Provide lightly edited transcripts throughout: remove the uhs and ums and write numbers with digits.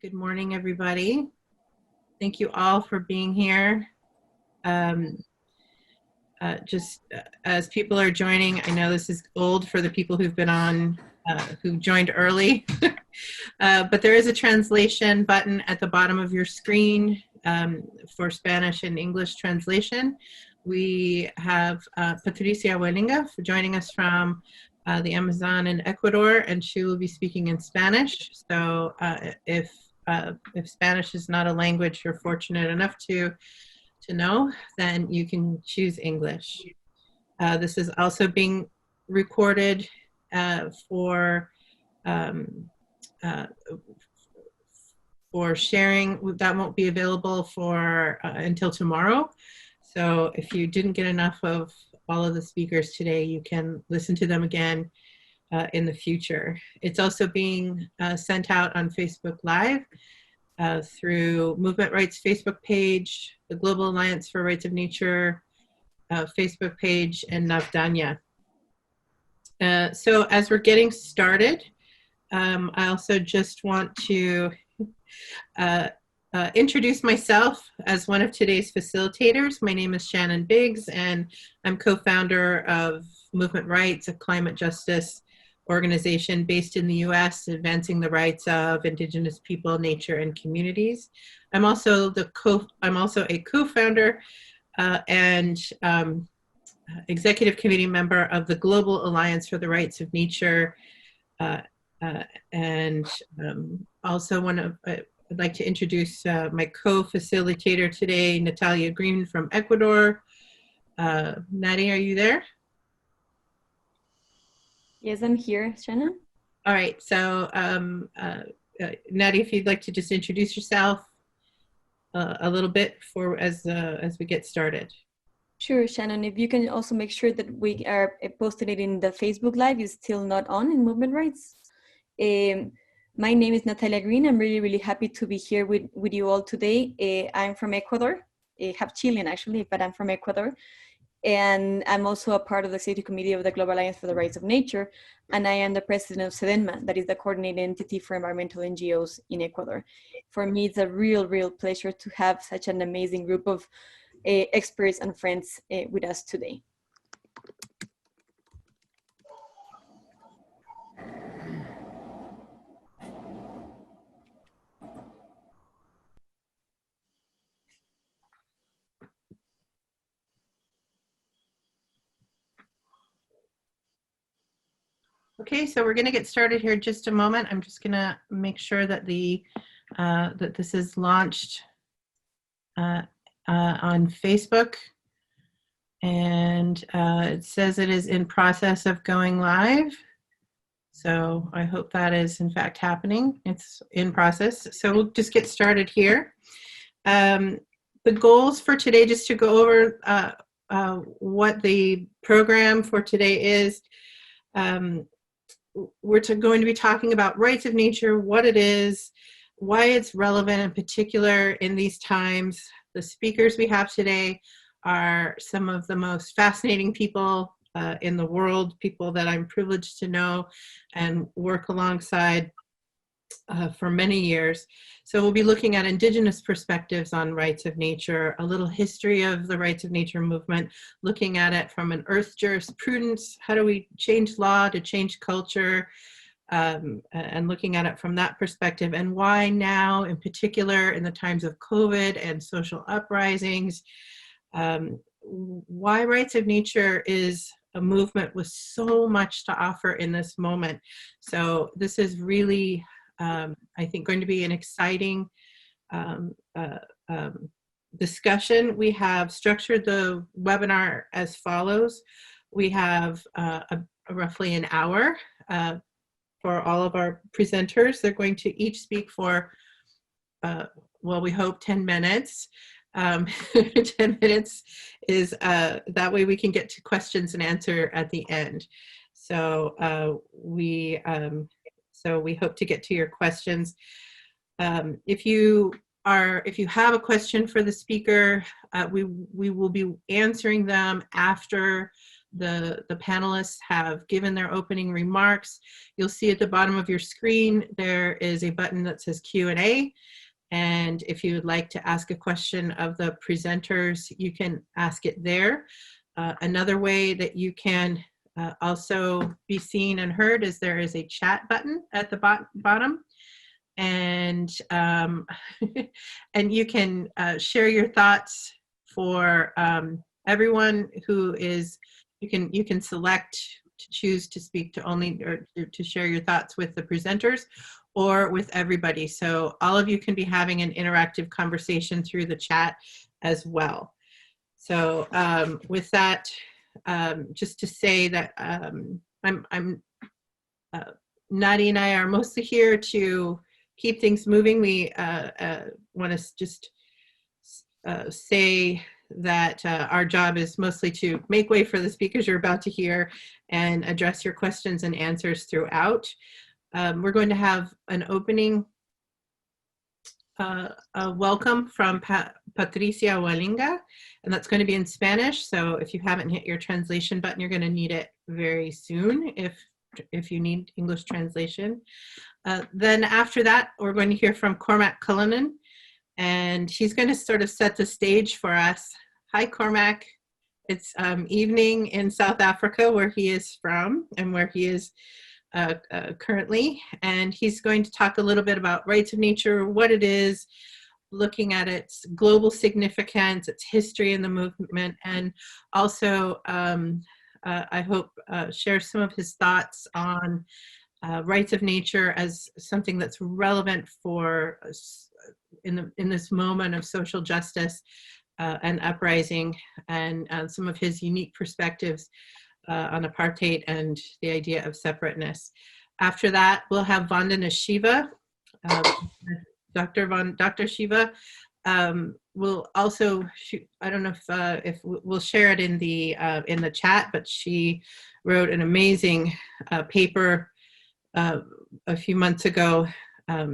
Good morning, everybody. Thank you all for being here. Just as people are joining, I know this is old for the people who've been on, who joined early, but there is a translation button at the bottom of your screen for Spanish and English translation. We have Patricia Gualinga for joining us from the Amazon in Ecuador, and she will be speaking in Spanish. So if Spanish is not a language you're fortunate enough to know, then you can choose English. This is also being recorded for sharing. That won't be available for until tomorrow. So if you didn't get enough of all of the speakers today, you can listen to them again in the future. It's also being sent out on Facebook Live through Movement Rights Facebook page, the Global Alliance for Rights of Nature Facebook page, and Navdanya. So as we're getting started, I also just want to introduce myself as one of today's facilitators. My name is Shannon Biggs, and I'm co-founder of Movement Rights, a climate justice organization based in the U.S., advancing the rights of Indigenous people, nature, and communities. I'm also a co-founder and executive committee member of the Global Alliance for the Rights of Nature, and also I'd like to introduce my co-facilitator today, Natalia Green from Ecuador. Natty, are you there? Yes, I'm here, Shannon. All right, so Natty, if you'd like to just introduce yourself a little bit as we get started. Sure, Shannon. If you can also make sure that we are posting it in the Facebook Live, is still not on in Movement Rights. My name is Natalia Green. I'm really happy to be here with you all today. I'm from Ecuador, half Chilean actually, but I'm from Ecuador. And I'm also a part of the Executive Committee of the Global Alliance for the Rights of Nature, and I am the president of SEDENMA, that is the coordinating entity for environmental NGOs in Ecuador. For me, it's a real pleasure to have such an amazing group of experts and friends with us today. Okay, so we're going to get started here in just a moment. I'm just going to make sure that that this is launched on Facebook, and it says it is in process of going live. So I hope that is in fact happening. It's in process. So we'll just get started here. The goals for today, just to go over what the program for today is. We're going to be talking about rights of nature, what it is, why it's relevant in particular in these times. The speakers we have today are some of the most fascinating people in the world, people that I'm privileged to know and work alongside for many years. So we'll be looking at Indigenous perspectives on rights of nature, a little history of the rights of nature movement, looking at it from an earth jurisprudence, how do we change law to change culture, and looking at it from that perspective, and why now in particular in the times of COVID and social uprisings, why rights of nature is a movement with so much to offer in this moment. So this is really I think going to be an exciting discussion. We have structured the webinar as follows. We have roughly an hour for all of our presenters. They're going to each speak for, well, we hope 10 minutes. 10 minutes is, that way we can get to questions and answer at the end. So we hope to get to your questions. If you have a question for the speaker, we will be answering them after the panelists have given their opening remarks. You'll see at the bottom of your screen, there is a button that says Q&A. And if you would like to ask a question of the presenters, you can ask it there. Another way that you can also be seen and heard is there is a chat button at the bottom. And, and you can share your thoughts for everyone who is, you can select to choose to speak to only, or to share your thoughts with the presenters or with everybody. So all of you can be having an interactive conversation through the chat as well. So with that, just to say that Nadia and I are mostly here to keep things moving. We want to just say that our job is mostly to make way for the speakers you're about to hear and address your questions and answers throughout. We're going to have an opening welcome from Patricia Gualinga, and that's going to be in Spanish. So if you haven't hit your translation button, you're going to need it very soon if you need English translation. Then after that, we're going to hear from Cormac Cullinan, and he's going to sort of set the stage for us. Hi, Cormac. It's evening in South Africa, where he is from and where he is currently. And he's going to talk a little bit about rights of nature, what it is, looking at its global significance, its history in the movement, and also, I hope, share some of his thoughts on rights of nature as something that's relevant for in this moment of social justice and uprising, and some of his unique perspectives on apartheid and the idea of separateness. After that, we'll have Vandana Shiva. Dr. Shiva will also, I don't know if we'll share it in the chat, but she wrote an amazing paper a few months ago.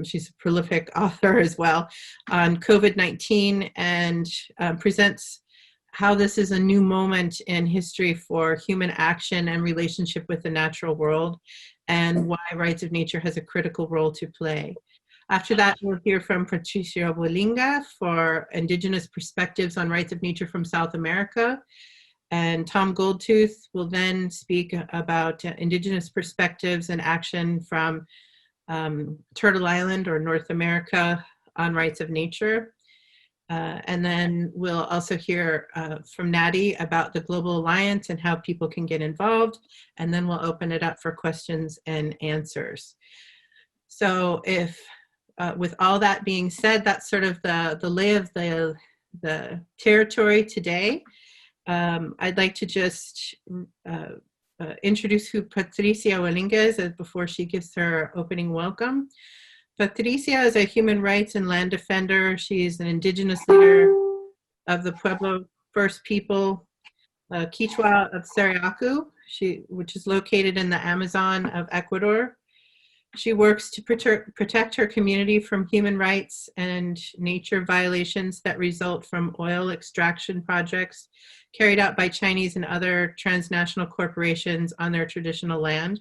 She's a prolific author as well on COVID-19, and presents how this is a new moment in history for human action and relationship with the natural world, and why rights of nature has a critical role to play. After that, we'll hear from Patricia Gualinga for Indigenous perspectives on rights of nature from South America. And Tom Goldtooth will then speak about Indigenous perspectives and action from Turtle Island or North America on rights of nature. And then we'll also hear from Natty about the Global Alliance and how people can get involved. And then we'll open it up for questions and answers. So if, with all that being said, that's sort of the lay of the territory today. I'd like to just introduce who Patricia Gualinga is before she gives her opening welcome. Patricia is a human rights and land defender. She's an indigenous leader of the Pueblo First People, Kichwa of Sarayaku, which is located in the Amazon of Ecuador. She works to protect her community from human rights and nature violations that result from oil extraction projects carried out by Chinese and other transnational corporations on their traditional land.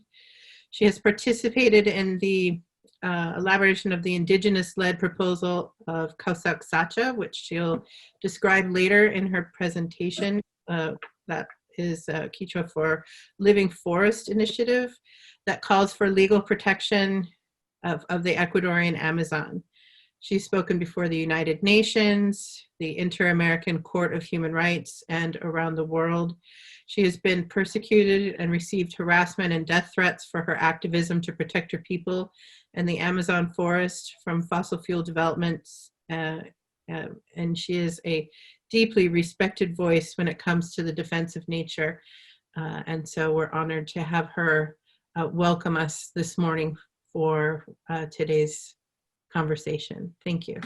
She has participated in the elaboration of the indigenous-led proposal of Kausak Sacha, which she'll describe later in her presentation. That is Kichwa for Living Forest Initiative that calls for legal protection of the Ecuadorian Amazon. She's spoken before the United Nations, the Inter-American Court of Human Rights, and around the world. She has been persecuted and received harassment and death threats for her activism to protect her people and the Amazon forest from fossil fuel developments. And she is a deeply respected voice when it comes to the defense of nature. And so we're honored to have her welcome us this morning for today's conversation. Thank you.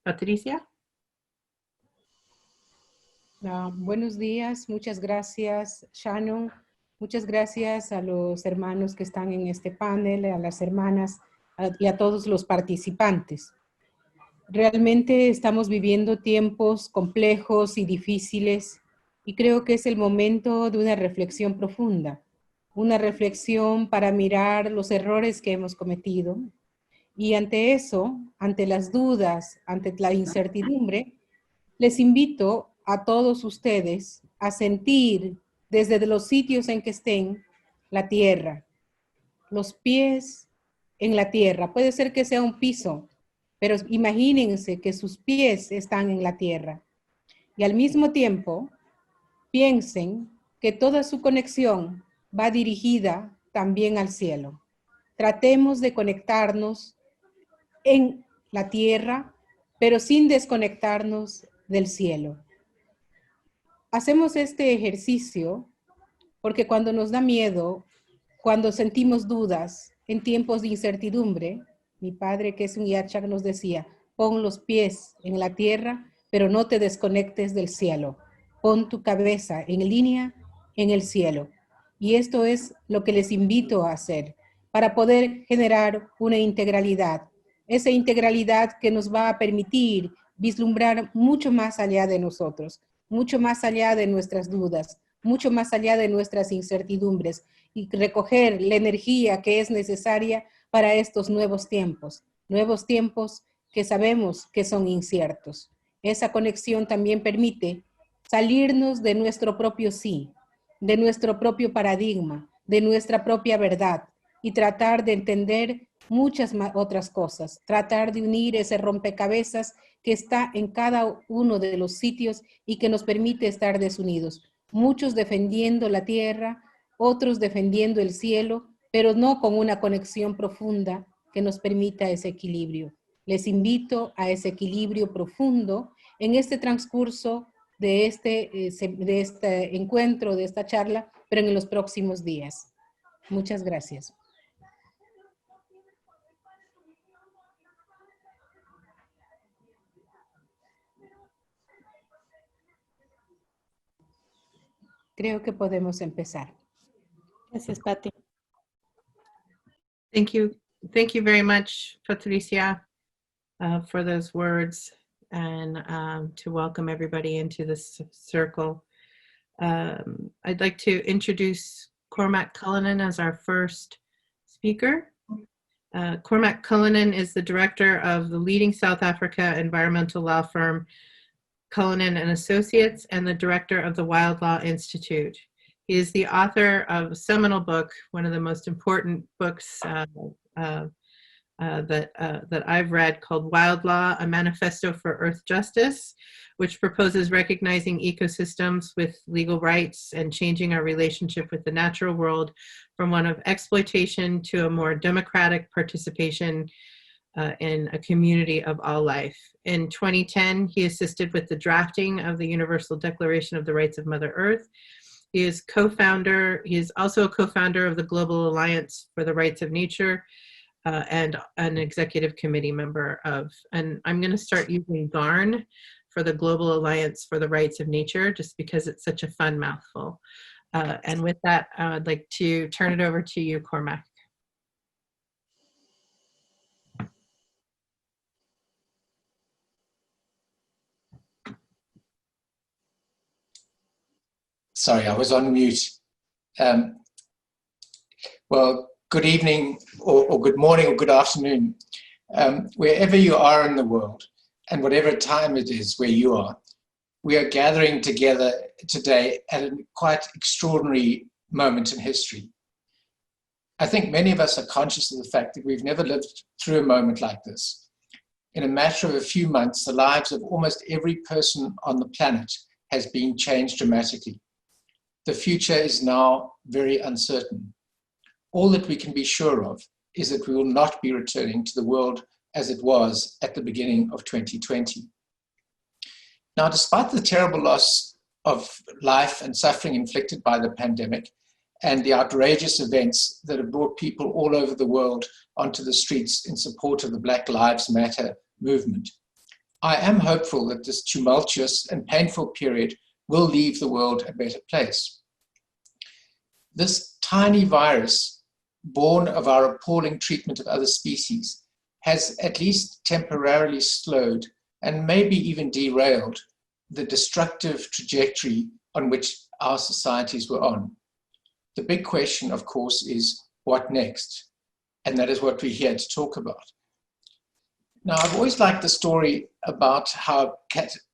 Patricia. Buenos días, muchas gracias, Shannon. Muchas gracias a los hermanos que están en este panel, a las hermanas y a todos los participantes. Realmente estamos viviendo tiempos complejos y difíciles Y creo que es el momento de una reflexión profunda, una reflexión para mirar los errores que hemos cometido. Y ante eso, ante las dudas, ante la incertidumbre, les invito a todos ustedes a sentir desde los sitios en que estén la tierra, los pies en la tierra. Puede ser que sea un piso, pero imagínense que sus pies están en la tierra. Y al mismo tiempo, piensen que toda su conexión va dirigida también al cielo. Tratemos de conectarnos en la tierra, pero sin desconectarnos del cielo. Hacemos este ejercicio porque cuando nos da miedo, cuando sentimos dudas, en tiempos de incertidumbre, mi padre, que es un yachak, nos decía, pon los pies en la tierra, pero no te desconectes del cielo. Pon tu cabeza en línea en el cielo. Y esto es lo que les invito a hacer para poder generar una integralidad. Esa integralidad que nos va a permitir vislumbrar mucho más allá de nosotros, mucho más allá de nuestras dudas, mucho más allá de nuestras incertidumbres y recoger la energía que es necesaria para estos nuevos tiempos que sabemos que son inciertos. Esa conexión también permite salirnos de nuestro propio sí, de nuestro propio paradigma, de nuestra propia verdad y tratar de entender muchas otras cosas, tratar de unir ese rompecabezas que está en cada uno de los sitios y que nos permite estar desunidos. Muchos defendiendo la tierra, otros defendiendo el cielo, pero no con una conexión profunda que nos permita ese equilibrio. Les invito a ese equilibrio profundo en este transcurso de este encuentro, de esta charla, pero en los próximos días. Muchas gracias. Creo que podemos empezar. Gracias, Patti. Thank you. Thank you very much, Patricia, for those words and to welcome everybody into this circle. I'd like to introduce Cormac Cullinan as our first speaker. Cormac Cullinan is the director of the leading South Africa environmental law firm Cullinan and Associates and the director of the Wild Law Institute. He is the author of a seminal book, one of the most important books that I've read, called Wild Law, A Manifesto for Earth Justice, which proposes recognizing ecosystems with legal rights and changing our relationship with the natural world from one of exploitation to a more democratic participation in a community of all life. In 2010, he assisted with the drafting of the Universal Declaration of the Rights of Mother Earth. He is also a co-founder of the Global Alliance for the Rights of Nature and an executive committee member of, and I'm going to start using GARN for the Global Alliance for the Rights of Nature, just because it's such a fun mouthful. And with that, I would like to turn it over to you, Cormac. Sorry, I was on mute. Well, good evening, or good morning, or good afternoon, wherever you are in the world, and whatever time it is where you are. We are gathering together today at a quite extraordinary moment in history. I think many of us are conscious of the fact that we've never lived through a moment like this. In a matter of a few months, the lives of almost every person on the planet has been changed dramatically. The future is now very uncertain. All that we can be sure of is that we will not be returning to the world as it was at the beginning of 2020. Now, despite the terrible loss of life and suffering inflicted by the pandemic and the outrageous events that have brought people all over the world onto the streets in support of the Black Lives Matter movement, I am hopeful that this tumultuous and painful period will leave the world a better place. This tiny virus, born of our appalling treatment of other species, has at least temporarily slowed and maybe even derailed the destructive trajectory on which our societies were on. The big question, of course, is what next? And that is what we're here to talk about. Now, I've always liked the story about how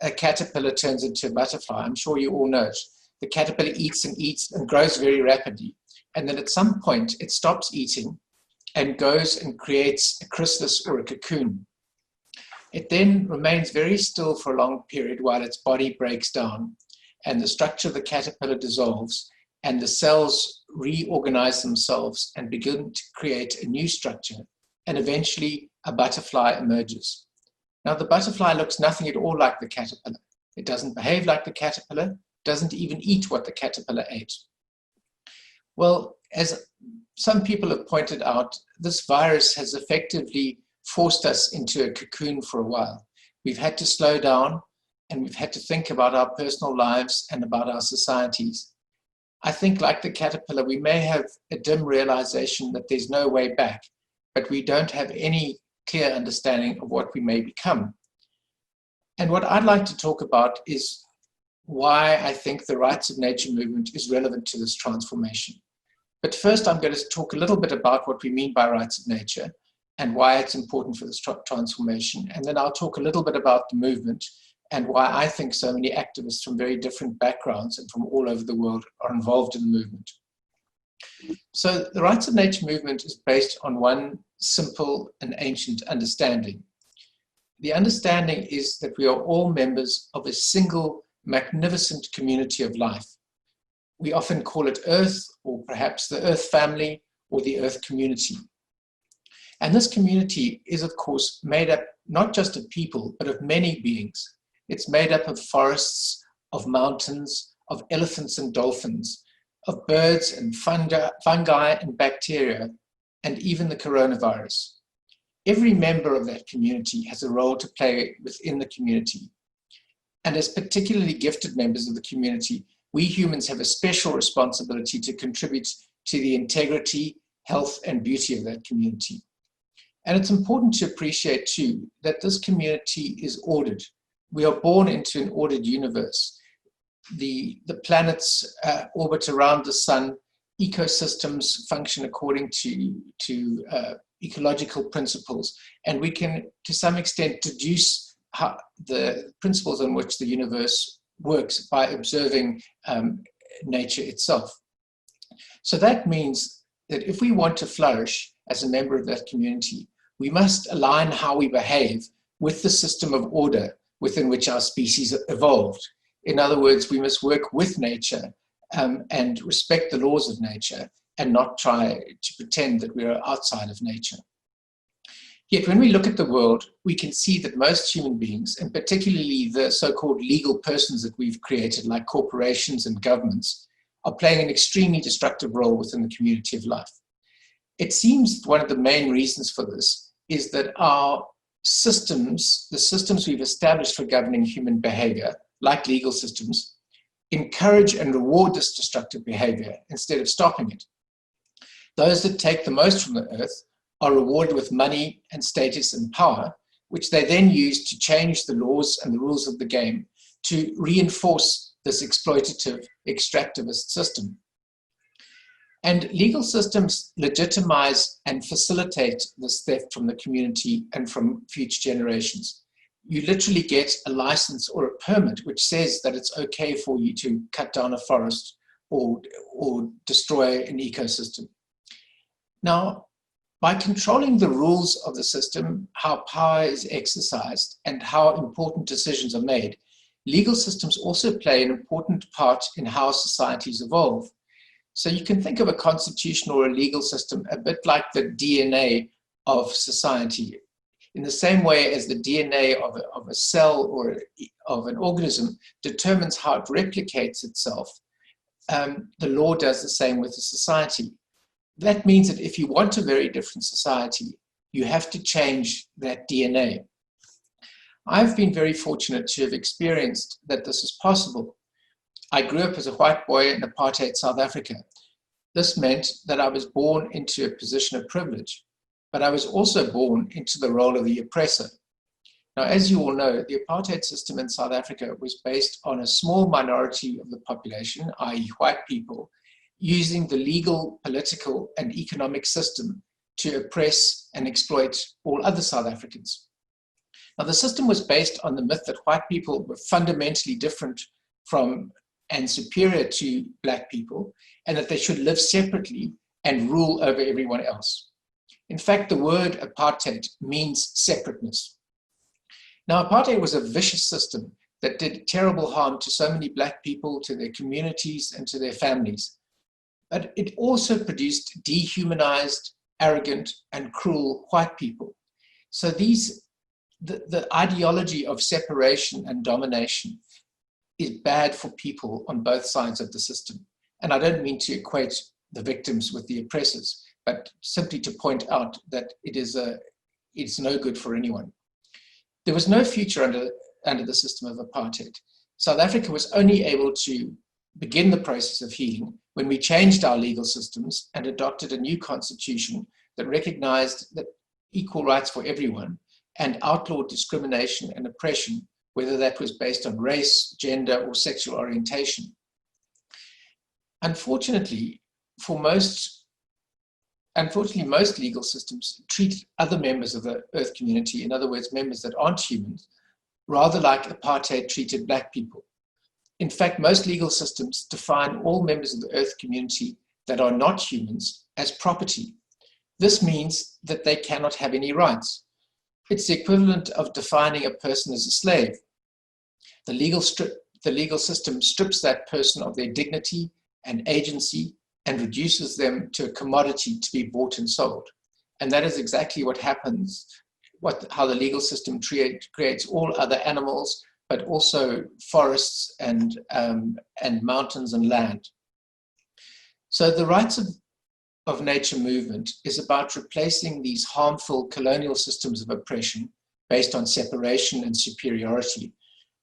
a caterpillar turns into a butterfly. I'm sure you all know it. The caterpillar eats and grows very rapidly. And then at some point, it stops eating and goes and creates a chrysalis or a cocoon. It then remains very still for a long period while its body breaks down and the structure of the caterpillar dissolves and the cells reorganize themselves and begin to create a new structure, and eventually a butterfly emerges. Now, the butterfly looks nothing at all like the caterpillar. It doesn't behave like the caterpillar, doesn't even eat what the caterpillar ate. Well, as some people have pointed out, this virus has effectively forced us into a cocoon for a while. We've had to slow down and we've had to think about our personal lives and about our societies. I think, like the caterpillar, we may have a dim realization that there's no way back, but we don't have any clear understanding of what we may become. And what I'd like to talk about is why I think the Rights of Nature movement is relevant to this transformation. But first, I'm going to talk a little bit about what we mean by rights of nature and why it's important for this transformation. And then I'll talk a little bit about the movement and why I think so many activists from very different backgrounds and from all over the world are involved in the movement. So the Rights of Nature movement is based on one simple and ancient understanding. The understanding is that we are all members of a single magnificent community of life. We often call it Earth, or perhaps the Earth family, or the Earth community. And this community is, of course, made up not just of people, but of many beings. It's made up of forests, of mountains, of elephants and dolphins, of birds and fungi and bacteria, and even the coronavirus. Every member of that community has a role to play within the community. And as particularly gifted members of the community, we humans have a special responsibility to contribute to the integrity, health, and beauty of that community. And it's important to appreciate too that this community is ordered. We are born into an ordered universe. The planets orbit around the sun, ecosystems function according to ecological principles, and we can, to some extent, deduce the principles on which the universe works by observing nature itself. So that means that if we want to flourish as a member of that community, we must align how we behave with the system of order within which our species evolved. In other words, we must work with nature and respect the laws of nature and not try to pretend that we are outside of nature. Yet when we look at the world, we can see that most human beings, and particularly the so-called legal persons that we've created, like corporations and governments, are playing an extremely destructive role within the community of life. It seems one of the main reasons for this is that our systems, the systems we've established for governing human behavior, like legal systems, encourage and reward this destructive behavior instead of stopping it. Those that take the most from the earth are rewarded with money and status and power, which they then use to change the laws and the rules of the game to reinforce this exploitative, extractivist system. And legal systems legitimize and facilitate this theft from the community and from future generations. You literally get a license or a permit which says that it's okay for you to cut down a forest or destroy an ecosystem. Now, by controlling the rules of the system, how power is exercised, and how important decisions are made, legal systems also play an important part in how societies evolve. So you can think of a constitutional or a legal system a bit like the DNA of society. In the same way as the DNA of a cell or of an organism determines how it replicates itself, the law does the same with the society. That means that if you want a very different society, you have to change that DNA. I've been very fortunate to have experienced that this is possible. I grew up as a white boy in apartheid South Africa. This meant that I was born into a position of privilege, but I was also born into the role of the oppressor. Now, as you all know, the apartheid system in South Africa was based on a small minority of the population, i.e. white people, using the legal, political, and economic system to oppress and exploit all other South Africans. Now, the system was based on the myth that white people were fundamentally different from and superior to black people, and that they should live separately and rule over everyone else. In fact, the word apartheid means separateness. Now, apartheid was a vicious system that did terrible harm to so many black people, to their communities, and to their families. But it also produced dehumanized, arrogant, and cruel white people. So the ideology of separation and domination is bad for people on both sides of the system. And I don't mean to equate the victims with the oppressors, but simply to point out that it's no good for anyone. There was no future under the system of apartheid. South Africa was only able to begin the process of healing when we changed our legal systems and adopted a new constitution that recognized that equal rights for everyone and outlawed discrimination and oppression, whether that was based on race, gender, or sexual orientation. Unfortunately, most legal systems treat other members of the Earth community, in other words, members that aren't humans, rather like apartheid treated black people. In fact, most legal systems define all members of the Earth community that are not humans as property. This means that they cannot have any rights. It's the equivalent of defining a person as a slave. The legal system strips that person of their dignity and agency and reduces them to a commodity to be bought and sold. And that is exactly what happens, how the legal system creates all other animals, but also forests and mountains and land. So the rights of nature movement is about replacing these harmful colonial systems of oppression based on separation and superiority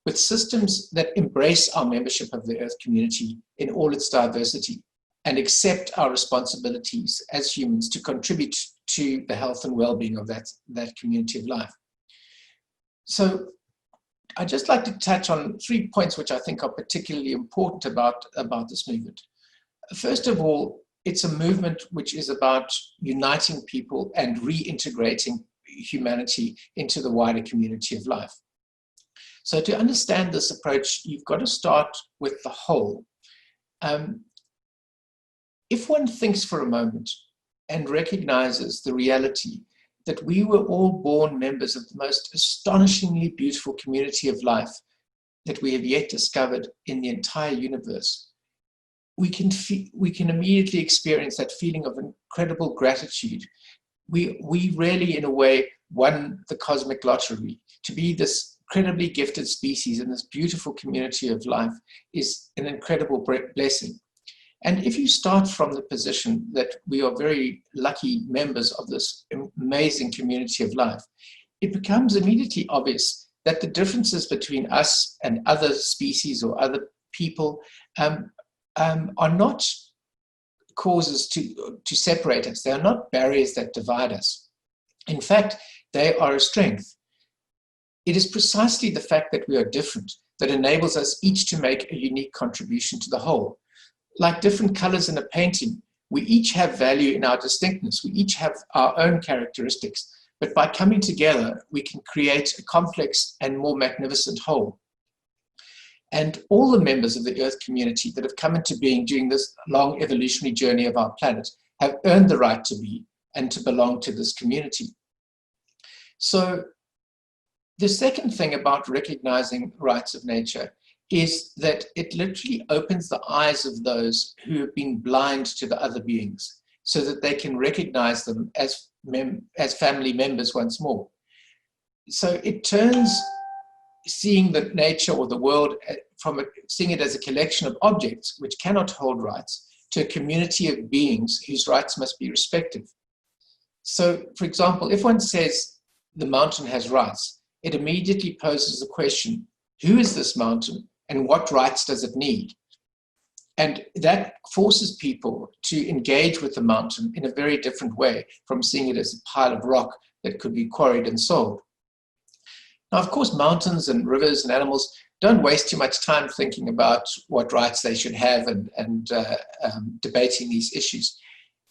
with systems that embrace our membership of the Earth community in all its diversity and accept our responsibilities as humans to contribute to the health and well-being of that community of life. So I'd just like to touch on 3 points which I think are particularly important about this movement. First of all, it's a movement which is about uniting people and reintegrating humanity into the wider community of life. So to understand this approach, you've got to start with the whole. If one thinks for a moment and recognizes the reality that we were all born members of the most astonishingly beautiful community of life that we have yet discovered in the entire universe, we can immediately experience that feeling of incredible gratitude. We really, in a way, won the cosmic lottery. To be this incredibly gifted species in this beautiful community of life is an incredible blessing. And if you start from the position that we are very lucky members of this amazing community of life, it becomes immediately obvious that the differences between us and other species or other people are not causes to separate us. They are not barriers that divide us. In fact, they are a strength. It is precisely the fact that we are different that enables us each to make a unique contribution to the whole. Like different colors in a painting, we each have value in our distinctness. We each have our own characteristics, but by coming together, we can create a complex and more magnificent whole. And all the members of the Earth community that have come into being during this long evolutionary journey of our planet have earned the right to be and to belong to this community. So the second thing about recognizing rights of nature is that it literally opens the eyes of those who have been blind to the other beings so that they can recognize them as family members once more. So it turns seeing the nature or the world seeing it as a collection of objects which cannot hold rights to a community of beings whose rights must be respected. So, for example, if one says the mountain has rights, it immediately poses the question, who is this mountain and what rights does it need? And that forces people to engage with the mountain in a very different way from seeing it as a pile of rock that could be quarried and sold. Now, of course, mountains and rivers and animals don't waste too much time thinking about what rights they should have and debating these issues.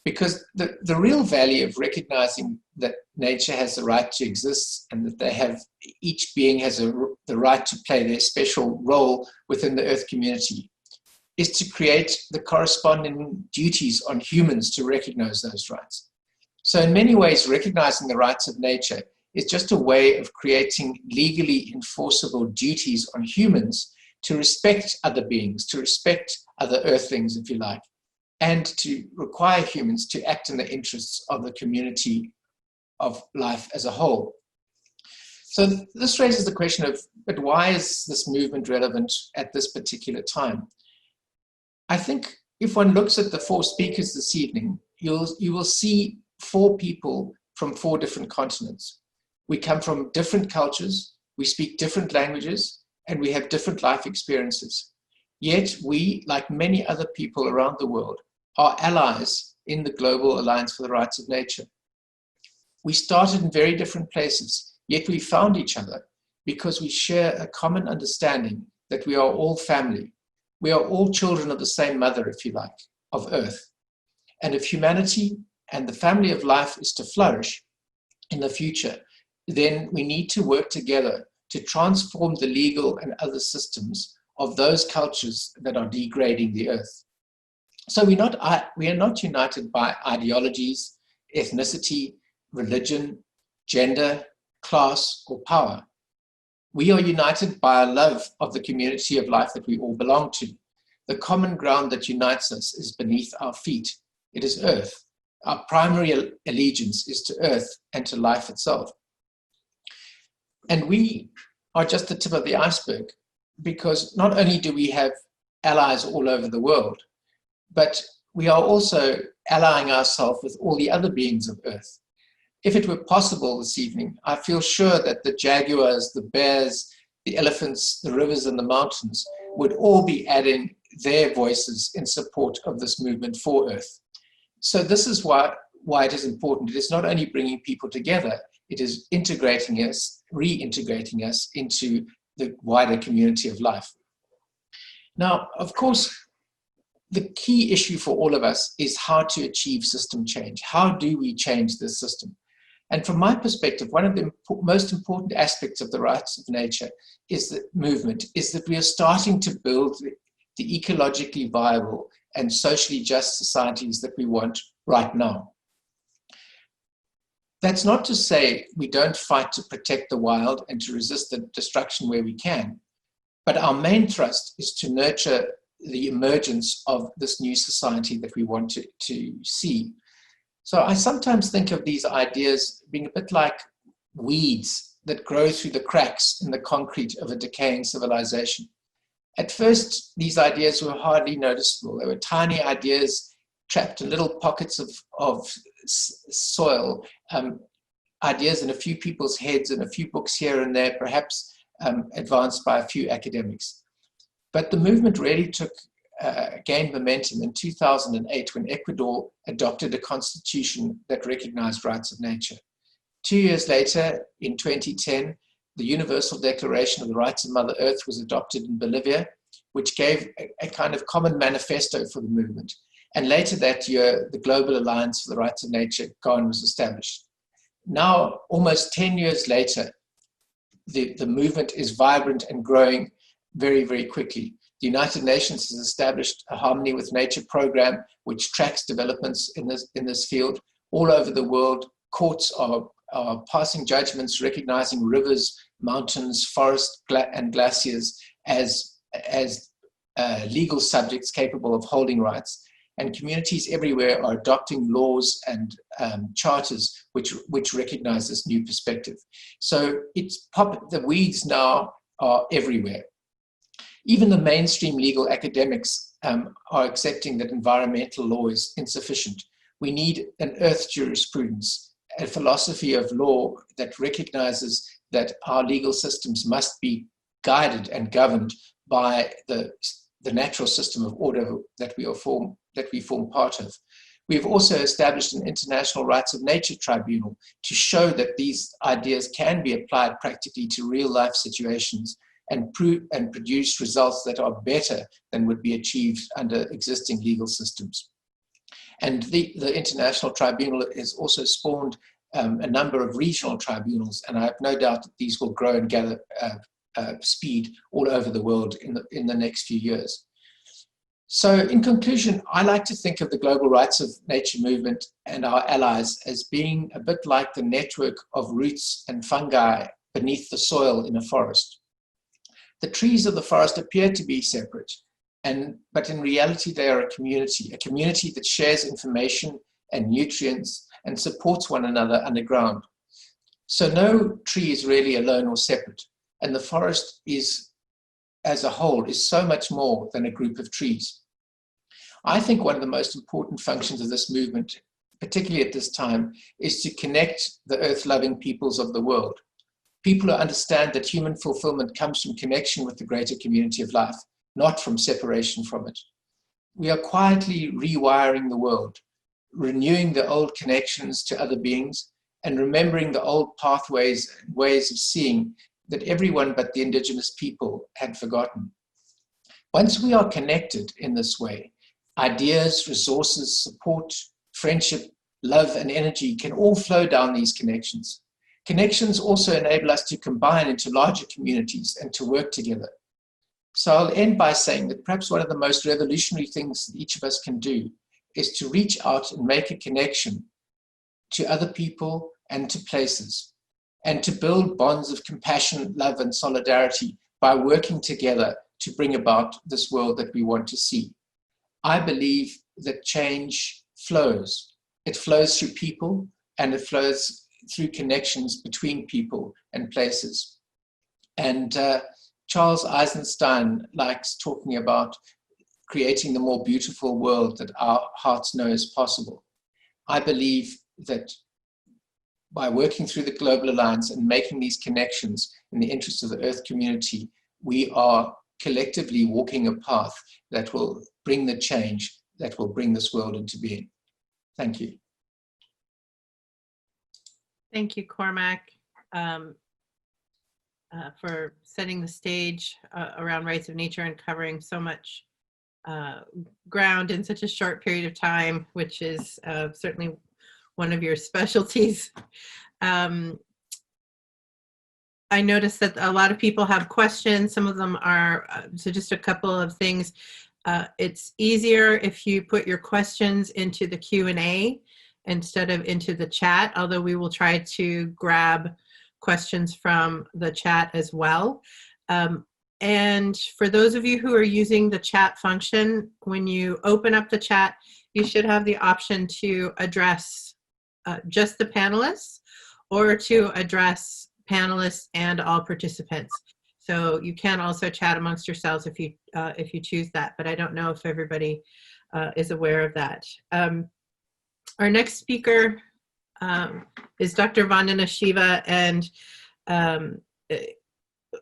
Because the real value of recognizing that nature has the right to exist and that each being has the right to play their special role within the Earth community is to create the corresponding duties on humans to recognize those rights. So in many ways, recognizing the rights of nature is just a way of creating legally enforceable duties on humans to respect other beings, to respect other earthlings, if you like, and to require humans to act in the interests of the community of life as a whole. So this raises the question of, but why is this movement relevant at this particular time? I think if one looks at the 4 speakers this evening, you will see 4 people from 4 different continents. We come from different cultures, we speak different languages, and we have different life experiences. Yet we, like many other people around the world, are allies in the Global Alliance for the Rights of Nature. We started in very different places, yet we found each other because we share a common understanding that we are all family. We are all children of the same mother, if you like, of Earth. And if humanity and the family of life is to flourish in the future, then we need to work together to transform the legal and other systems of those cultures that are degrading the Earth. So we are not united by ideologies, ethnicity, religion, gender, class, or power. We are united by a love of the community of life that we all belong to. The common ground that unites us is beneath our feet. It is Earth. Our primary allegiance is to Earth and to life itself. And we are just the tip of the iceberg, because not only do we have allies all over the world, but we are also allying ourselves with all the other beings of Earth. If it were possible this evening, I feel sure that the jaguars, the bears, the elephants, the rivers, and the mountains would all be adding their voices in support of this movement for Earth. So this is why it is important. It is not only bringing people together, it is integrating us, reintegrating us into the wider community of life. Now, of course, the key issue for all of us is how to achieve system change. How do we change this system? And from my perspective, one of the most important aspects of the rights of nature is the movement, is that we are starting to build the ecologically viable and socially just societies that we want right now. That's not to say we don't fight to protect the wild and to resist the destruction where we can, but our main thrust is to nurture the emergence of this new society that we want to see. So I sometimes think of these ideas being a bit like weeds that grow through the cracks in the concrete of a decaying civilization. At first, these ideas were hardly noticeable. They were tiny ideas trapped in little pockets of soil, ideas in a few people's heads and a few books here and there, perhaps advanced by a few academics. But the movement really gained momentum in 2008 when Ecuador adopted a constitution that recognized rights of nature. 2 years later, in 2010, the Universal Declaration of the Rights of Mother Earth was adopted in Bolivia, which gave a kind of common manifesto for the movement. And later that year, the Global Alliance for the Rights of Nature, GARN, was established. Now, almost 10 years later, the movement is vibrant and growing very, very quickly. The United Nations has established a Harmony with Nature program, which tracks developments in this field. All over the world, courts are passing judgments recognizing rivers, mountains, forests, and glaciers as legal subjects capable of holding rights. And communities everywhere are adopting laws and charters which recognize this new perspective. So the weeds now are everywhere. Even the mainstream legal academics are accepting that environmental law is insufficient. We need an earth jurisprudence, a philosophy of law that recognizes that our legal systems must be guided and governed by the natural system of order that we form part of. We've also established an International Rights of Nature Tribunal to show that these ideas can be applied practically to real life situations and produce results that are better than would be achieved under existing legal systems. And the International Tribunal has also spawned a number of regional tribunals, and I have no doubt that these will grow and gather speed all over the world in the next few years. So in conclusion, I like to think of the global rights of nature movement and our allies as being a bit like the network of roots and fungi beneath the soil in a forest. The trees of the forest appear to be separate, but in reality they are a community that shares information and nutrients and supports one another underground. So no tree is really alone or separate, and the forest is, as a whole, is so much more than a group of trees. I think one of the most important functions of this movement, particularly at this time, is to connect the earth-loving peoples of the world. People who understand that human fulfillment comes from connection with the greater community of life, not from separation from it. We are quietly rewiring the world, renewing the old connections to other beings, and remembering the old pathways and ways of seeing that everyone but the indigenous people had forgotten. Once we are connected in this way, ideas, resources, support, friendship, love, and energy can all flow down these connections. Connections also enable us to combine into larger communities and to work together. So I'll end by saying that perhaps one of the most revolutionary things that each of us can do is to reach out and make a connection to other people and to places, and to build bonds of compassion, love, and solidarity by working together to bring about this world that we want to see. I believe that change flows. It flows through people, and it flows through connections between people and places. And Charles Eisenstein likes talking about creating the more beautiful world that our hearts know is possible. I believe that by working through the Global Alliance and making these connections in the interest of the Earth community, we are collectively walking a path that will bring the change that will bring this world into being. Thank you. Thank you, Cormac, for setting the stage around rights of nature and covering so much ground in such a short period of time, which is certainly one of your specialties. I noticed that a lot of people have questions. Some of them are, so just a couple of things. It's easier if you put your questions into the Q&A instead of into the chat, although we will try to grab questions from the chat as well. And for those of you who are using the chat function, when you open up the chat, you should have the option to address just the panelists or to address panelists and all participants. So you can also chat amongst yourselves if you choose that, but I don't know if everybody is aware of that. Our next speaker is Dr. Vandana Shiva, and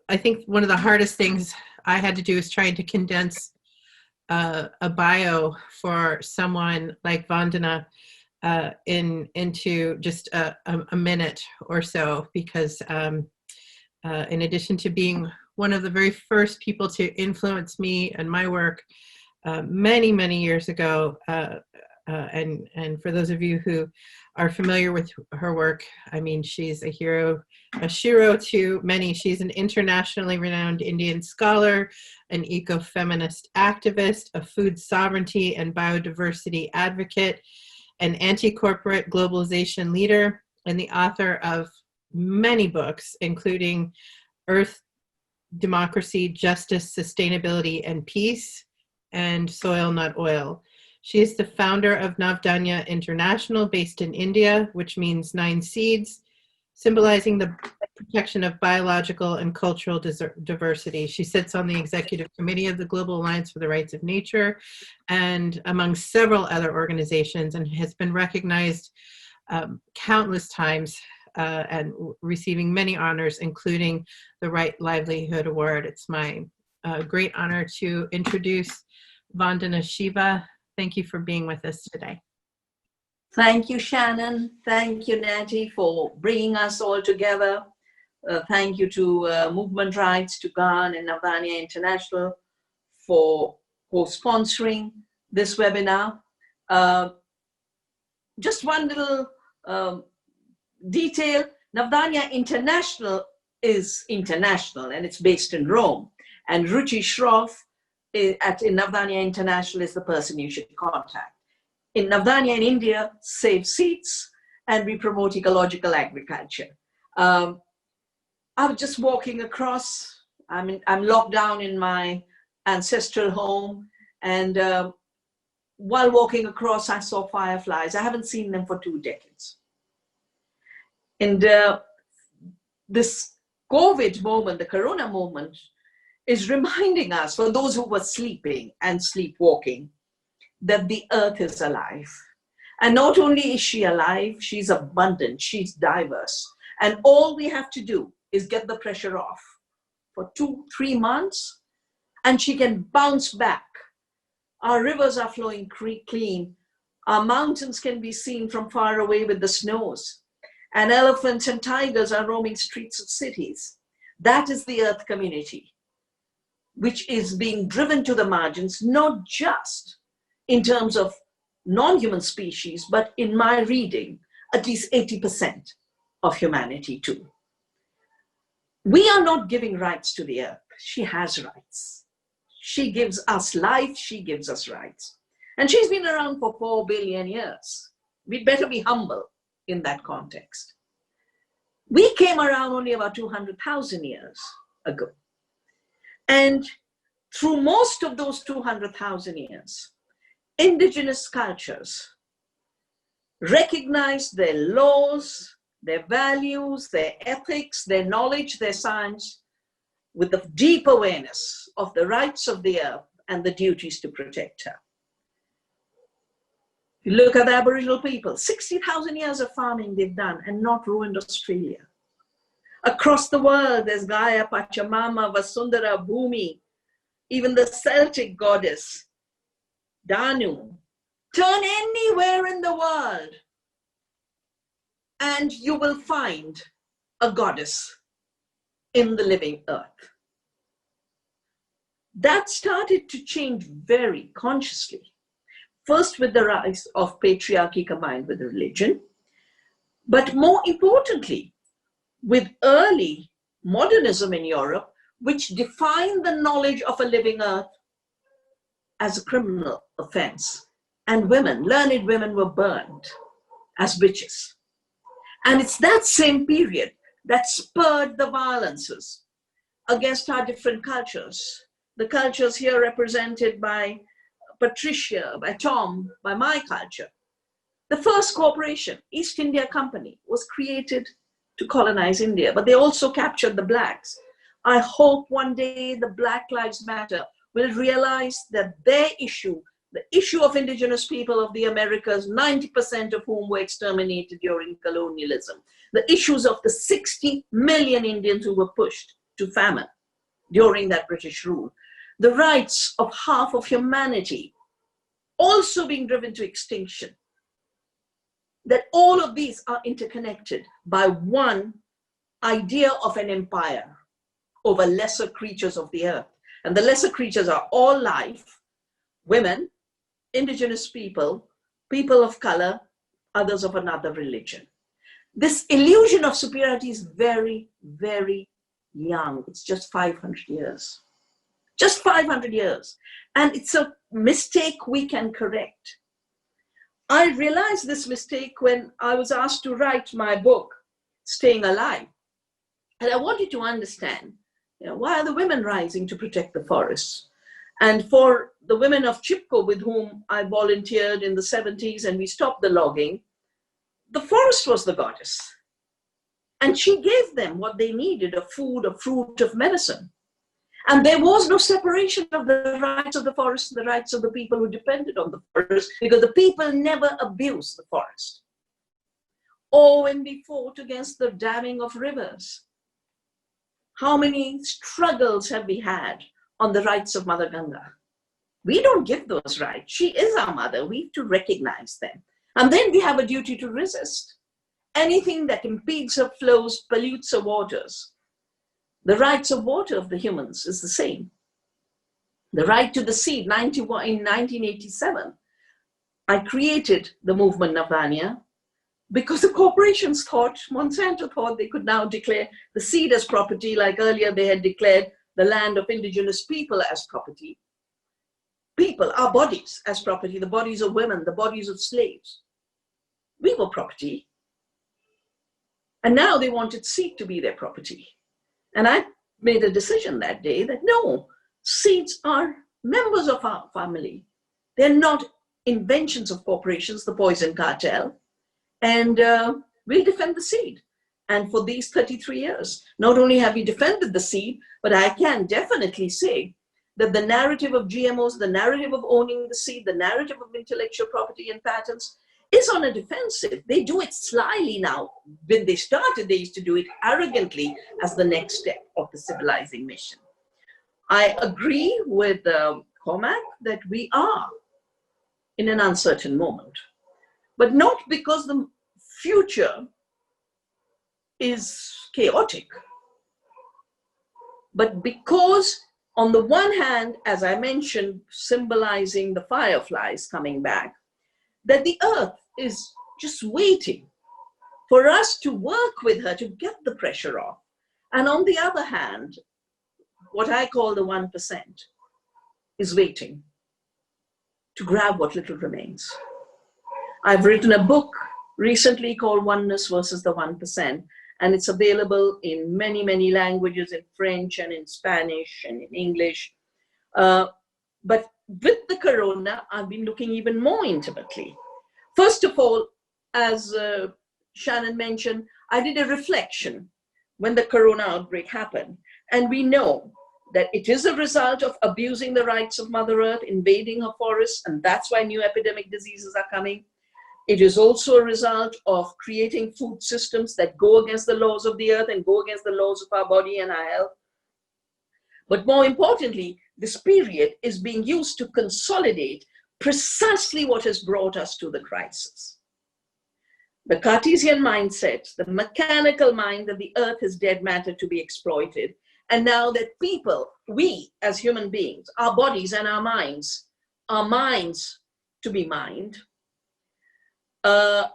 I think one of the hardest things I had to do is trying to condense a bio for someone like Vandana into just a minute or so, because in addition to being one of the very first people to influence me and my work many, many years ago, and for those of you who are familiar with her work, I mean, she's a hero, a shiro to many. She's an internationally renowned Indian scholar, an eco-feminist activist, a food sovereignty and biodiversity advocate, an anti-corporate globalization leader, and the author of many books, including Earth, Democracy, Justice, Sustainability, and Peace, and Soil, Not Oil. She is the founder of Navdanya International, based in India, which means 9 seeds, symbolizing the protection of biological and cultural diversity. She sits on the Executive Committee of the Global Alliance for the Rights of Nature, and among several other organizations, and has been recognized countless times and receiving many honors, including the Right Livelihood Award. It's my great honor to introduce Vandana Shiva. Thank you for being with us today. Thank you, Shannon. Thank you, Natty, for bringing us all together. Thank you to Movement Rights, to GARN and Navdanya International for co-sponsoring this webinar. Just one little detail, Navdanya International is international and it's based in Rome. And Ruchi Shroff in Navdanya International is the person you should contact. In Navdanya in India, save seeds and we promote ecological agriculture. I was just walking across, I'm locked down in my ancestral home, and while walking across, I saw fireflies. I haven't seen them for 2 decades. And this COVID moment, the Corona moment, is reminding us, for those who were sleeping and sleepwalking, that the earth is alive. And not only is she alive, she's abundant, she's diverse. And all we have to do is get the pressure off for 2-3 months, and she can bounce back. Our rivers are flowing clean. Our mountains can be seen from far away with the snows. And elephants and tigers are roaming streets of cities. That is the earth community, which is being driven to the margins, not just in terms of non-human species, but in my reading, at least 80% of humanity too. We are not giving rights to the earth. She has rights. She gives us life, she gives us rights. And she's been around for 4 billion years. We'd better be humble in that context. We came around only about 200,000 years ago. And through most of those 200,000 years, indigenous cultures recognized their laws, their values, their ethics, their knowledge, their science, with the deep awareness of the rights of the earth and the duties to protect her. You look at the Aboriginal people, 60,000 years of farming they've done and not ruined Australia. Across the world, there's Gaia, Pachamama, Vasundhara, Bhumi, even the Celtic goddess, Danu. Turn anywhere in the world and you will find a goddess in the living earth. That started to change very consciously. First with the rise of patriarchy combined with religion, but more importantly, with early modernism in Europe, which defined the knowledge of a living earth as a criminal offense. And women, learned women, were burned as witches. And it's that same period that spurred the violences against our different cultures. The cultures here represented by Patricia, by Tom, by my culture. The first corporation, East India Company, was created to colonize India, but they also captured the blacks. I hope one day the Black Lives Matter will realize that their issue, the issue of indigenous people of the Americas, 90% of whom were exterminated during colonialism, the issues of the 60 million Indians who were pushed to famine during that British rule, the rights of half of humanity also being driven to extinction, that all of these are interconnected by one idea of an empire over lesser creatures of the earth. And the lesser creatures are all life, women, indigenous people, people of color, others of another religion. This illusion of superiority is very, very young. It's just 500 years. Just 500 years. And it's a mistake we can correct. I realized this mistake when I was asked to write my book, Staying Alive. And I wanted to understand, why are the women rising to protect the forests? And for the women of Chipko, with whom I volunteered in the 70s and we stopped the logging, the forest was the goddess. And she gave them what they needed, a food, a fruit, of medicine. And there was no separation of the rights of the forest and the rights of the people who depended on the forest, because the people never abused the forest. Or when we fought against the damming of rivers, how many struggles have we had on the rights of Mother Ganga? We don't give those rights. She is our mother. We have to recognize them. And then we have a duty to resist anything that impedes her flows, pollutes her waters. The rights of water of the humans is the same. The right to the seed, in 1987, I created the movement Navdanya because the corporations thought, Monsanto thought they could now declare the seed as property, like earlier they had declared the land of indigenous people as property. People, our bodies as property, the bodies of women, the bodies of slaves. We were property. And now they wanted seed to be their property. And I made a decision that day that no, seeds are members of our family. They're not inventions of corporations, the poison cartel. And we'll defend the seed. And for these 33 years, not only have we defended the seed, but I can definitely say that the narrative of GMOs, the narrative of owning the seed, the narrative of intellectual property and patents is on a defensive. They do it slyly now. When they started, they used to do it arrogantly as the next step of the civilizing mission. I agree with Cormac that we are in an uncertain moment, but not because the future is chaotic, but because on the one hand, as I mentioned, symbolizing the fireflies coming back, that the earth is just waiting for us to work with her to get the pressure off. And on the other hand, what I call the 1% is waiting to grab what little remains. I've written a book recently called Oneness versus the 1%, and it's available in many, many languages, in French and in Spanish and in English. But with the corona, I've been looking even more intimately. First of all, as Shannon mentioned, I did a reflection when the corona outbreak happened. And we know that it is a result of abusing the rights of Mother Earth, invading her forests, and that's why new epidemic diseases are coming. It is also a result of creating food systems that go against the laws of the earth and go against the laws of our body and our health. But more importantly, this period is being used to consolidate precisely what has brought us to the crisis. The Cartesian mindset, the mechanical mind that the earth is dead matter to be exploited. And now that people, we as human beings, our bodies and our minds to be mined.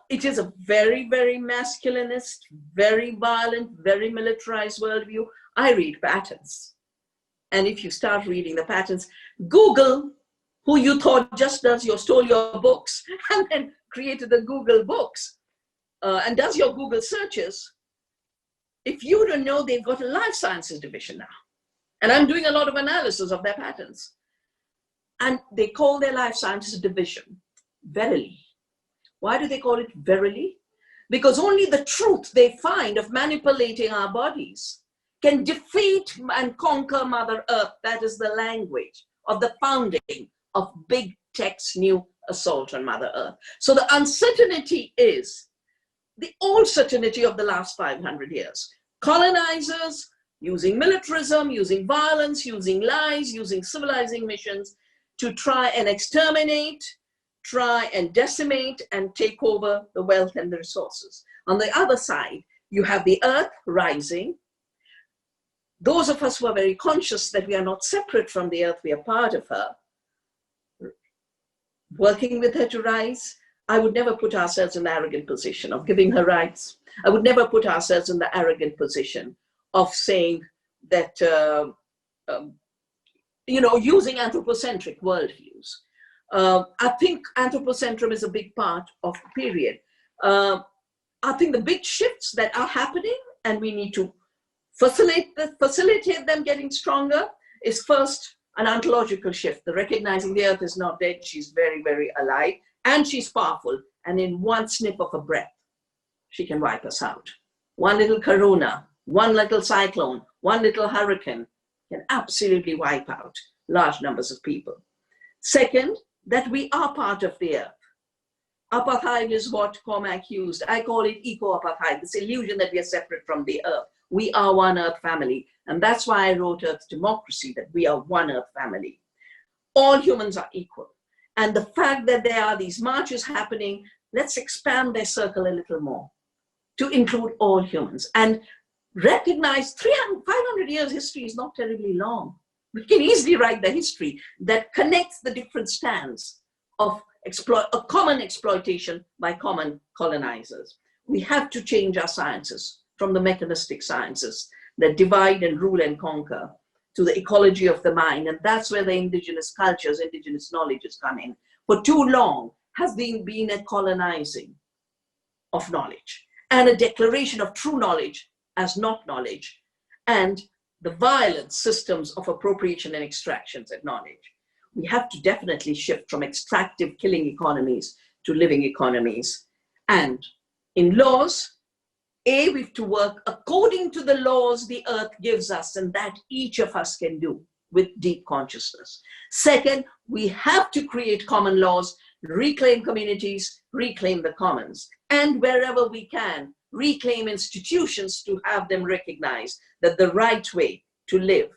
It is a very, very masculinist, very violent, very militarized worldview. I read patents. And if you start reading the patents, Google, who you thought just stole your books and then created the Google books and does your Google searches. If you don't know, they've got a life sciences division now. And I'm doing a lot of analysis of their patents. And they call their life sciences division Verily. Why do they call it verily? Because only the truth they find of manipulating our bodies can defeat and conquer Mother Earth. That is the language of the founding of big tech's new assault on Mother Earth. So the uncertainty is the old certainty of the last 500 years. Colonizers using militarism, using violence, using lies, using civilizing missions to try and exterminate, try and decimate and take over the wealth and the resources. On the other side, you have the earth rising. Those of us who are very conscious that we are not separate from the earth, we are part of her, working with her to rise. I would never put ourselves in the arrogant position of giving her rights. I would never put ourselves in the arrogant position of saying that, using anthropocentric worldviews. I think anthropocentrism is a big part of the period. I think the big shifts that are happening, and we need to facilitate them getting stronger, is first an ontological shift, the recognizing the earth is not dead, she's very, very alive, and she's powerful. And in one snip of a breath, she can wipe us out. One little corona, one little cyclone, one little hurricane can absolutely wipe out large numbers of people. Second, that we are part of the earth. Apartheid is what Cormac used. I call it eco-apartheid, this illusion that we are separate from the earth. We are one earth family. And that's why I wrote Earth Democracy, that we are one earth family. All humans are equal. And the fact that there are these marches happening let's expand their circle a little more to include all humans and recognize 300, 500 years history is not terribly long. We can easily write the history that connects the different strands of a common exploitation by common colonizers. We have to change our sciences from the mechanistic sciences that divide and rule and conquer to the ecology of the mind. And that's where the indigenous cultures, indigenous knowledges come in. For too long has been a colonizing of knowledge and a declaration of true knowledge as not knowledge, and the violent systems of appropriation and extractions of knowledge. We have to definitely shift from extractive killing economies to living economies. And in laws, we have to work according to the laws the earth gives us and that each of us can do with deep consciousness. Second, we have to create common laws, reclaim communities, reclaim the commons, and wherever we can, reclaim institutions to have them recognize that the right way to live,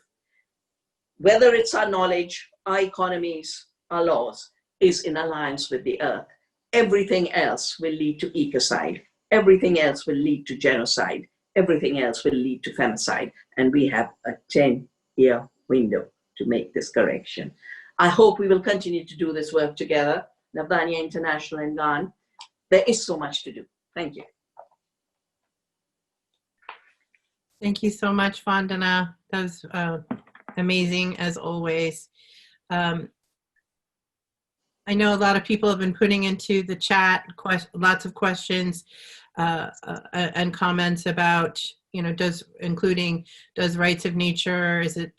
whether it's our knowledge, our economies, our laws, is in alliance with the earth. Everything else will lead to ecocide. Everything else will lead to genocide. Everything else will lead to femicide. And we have a 10-year window to make this correction. I hope we will continue to do this work together, Navdanya International and GARN. There is so much to do. Thank you. Thank you so much, Vandana. That was amazing as always. I know a lot of people have been putting into the chat lots of questions and comments about, does rights of nature, is it,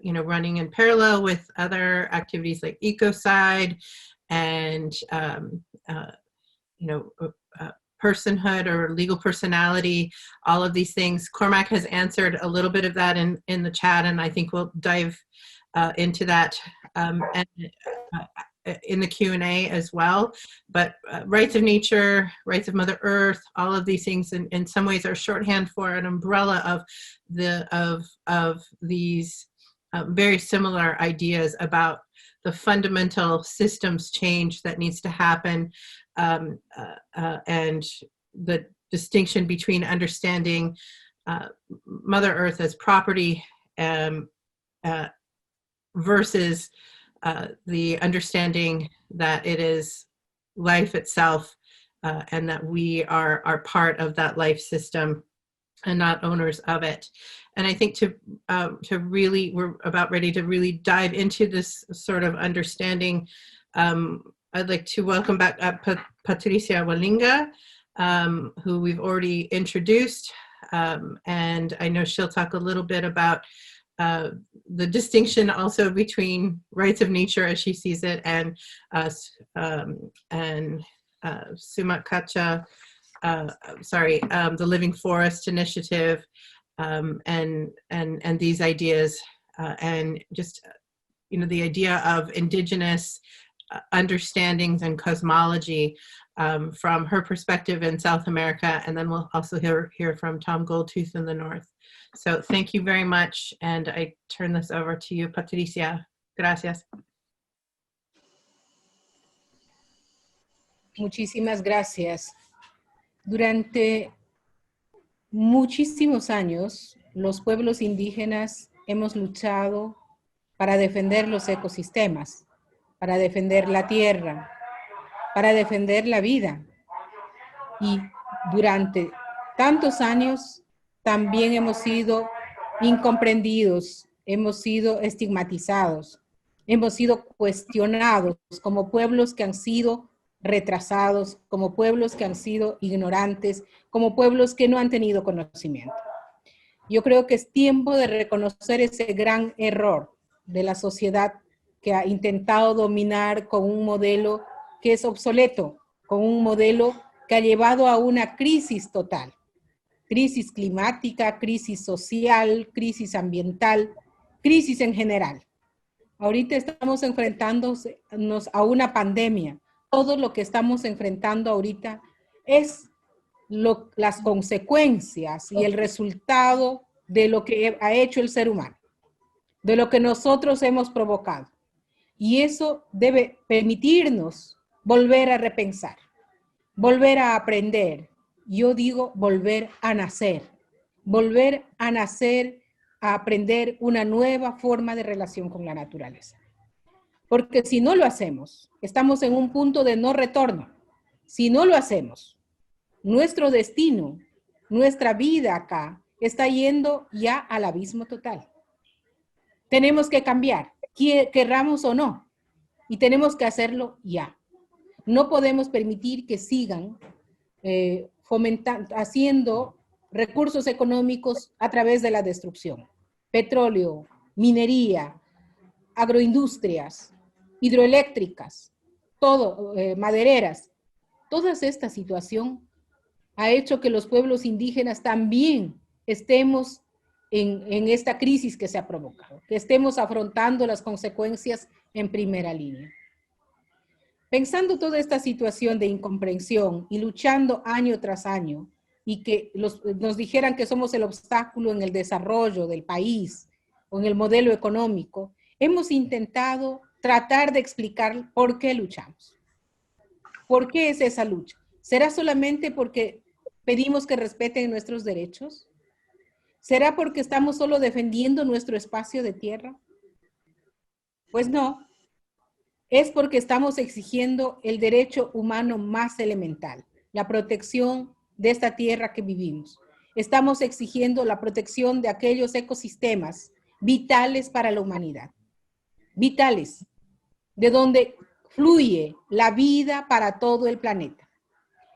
running in parallel with other activities like ecocide and, personhood or legal personality, all of these things. Cormac has answered a little bit of that in the chat, and I think we'll dive into that in the Q&A as well. But rights of nature, rights of Mother Earth, all of these things in some ways are shorthand for an umbrella of these very similar ideas about the fundamental systems change that needs to happen, and the distinction between understanding Mother Earth as property versus the understanding that it is life itself, and that we are part of that life system and not owners of it. And I think we're about ready to really dive into this sort of understanding. I'd like to welcome back Patricia Gualinga, who we've already introduced. And I know she'll talk a little bit about the distinction also between rights of nature as she sees it and Sumat the Living Forest Initiative, and these ideas, and just the idea of indigenous understandings and cosmology from her perspective in South America, and then we'll also hear from Tom Goldtooth in the North. So thank you very much, and I turn this over to you, Patricia. Gracias. Muchísimas gracias. Durante muchísimos años, los pueblos indígenas hemos luchado para defender los ecosistemas, para defender la tierra, para defender la vida. Y durante tantos años también hemos sido incomprendidos, hemos sido estigmatizados, hemos sido cuestionados como pueblos que han sido retrasados, como pueblos que han sido ignorantes, como pueblos que no han tenido conocimiento. Yo creo que es tiempo de reconocer ese gran error de la sociedad que ha intentado dominar con un modelo que es obsoleto, con un modelo que ha llevado a una crisis total. Crisis climática, crisis social, crisis ambiental, crisis en general. Ahorita estamos enfrentándonos a una pandemia. Todo lo que estamos enfrentando ahorita es las consecuencias y el resultado de lo que ha hecho el ser humano, de lo que nosotros hemos provocado. Y eso debe permitirnos volver a repensar. volver a aprender. Yo digo volver a nacer. Volver a nacer, a aprender una nueva forma de relación con la naturaleza. Porque si no lo hacemos, estamos en un punto de no retorno. Si no lo hacemos, nuestro destino, nuestra vida acá, está yendo ya al abismo total. Tenemos que cambiar, querramos o no, y tenemos que hacerlo ya. No podemos permitir que sigan haciendo recursos económicos a través de la destrucción. Petróleo, minería, agroindustrias, hidroeléctricas, todo, madereras. Toda esta situación ha hecho que los pueblos indígenas también estemos en esta crisis que se ha provocado, que estemos afrontando las consecuencias en primera línea. Pensando toda esta situación de incomprensión y luchando año tras año, y que nos dijeran que somos el obstáculo en el desarrollo del país o en el modelo económico, hemos intentado tratar de explicar por qué luchamos. ¿Por qué es esa lucha? ¿Será solamente porque pedimos que respeten nuestros derechos? ¿Será porque estamos solo defendiendo nuestro espacio de tierra? Pues no. Es porque estamos exigiendo el derecho humano más elemental, la protección de esta tierra que vivimos. Estamos exigiendo la protección de aquellos ecosistemas vitales para la humanidad. Vitales, de donde fluye la vida para todo el planeta.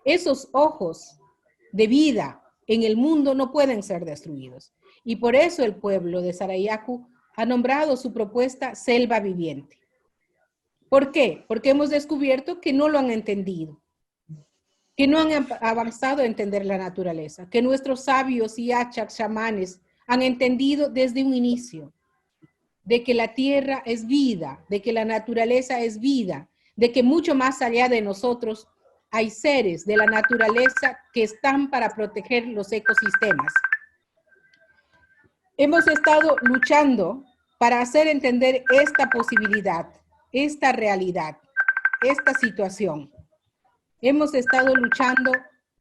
Esos ojos de vida en el mundo no pueden ser destruidos. Y por eso el pueblo de Sarayaku ha nombrado su propuesta Selva Viviente. ¿Por qué? Porque hemos descubierto que no lo han entendido, que no han avanzado a entender la naturaleza, que nuestros sabios y achaks, chamanes, han entendido desde un inicio de que la tierra es vida, de que la naturaleza es vida, de que mucho más allá de nosotros hay seres de la naturaleza que están para proteger los ecosistemas. Hemos estado luchando para hacer entender esta posibilidad, esta realidad, esta situación. Hemos estado luchando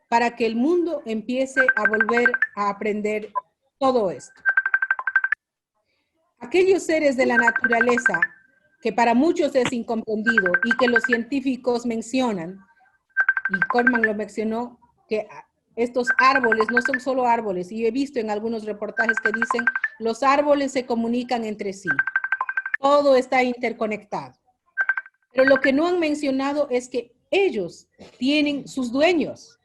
para que el mundo empiece a volver a aprender todo esto. Aquellos seres de la naturaleza que para muchos es incomprendido y que los científicos mencionan, y Cormac lo mencionó, que estos árboles no son solo árboles, y he visto en algunos reportajes que dicen los árboles se comunican entre sí. Todo está interconectado. Pero lo que no han mencionado es que ellos tienen sus dueños,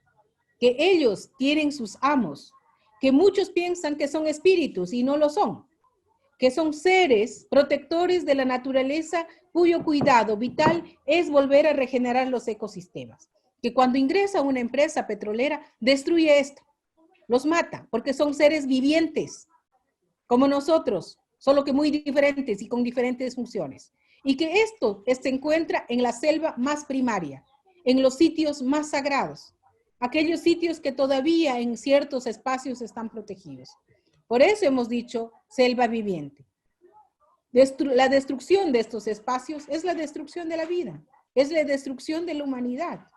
que ellos tienen sus amos, que muchos piensan que son espíritus y no lo son, que son seres protectores de la naturaleza cuyo cuidado vital es volver a regenerar los ecosistemas. Que cuando ingresa una empresa petrolera, destruye esto, los mata, porque son seres vivientes, como nosotros, solo que muy diferentes y con diferentes funciones. Y que esto se encuentra en la selva más primaria, en los sitios más sagrados, aquellos sitios que todavía en ciertos espacios están protegidos. Por eso hemos dicho selva viviente. La destrucción de estos espacios es la destrucción de la vida, es la destrucción de la humanidad.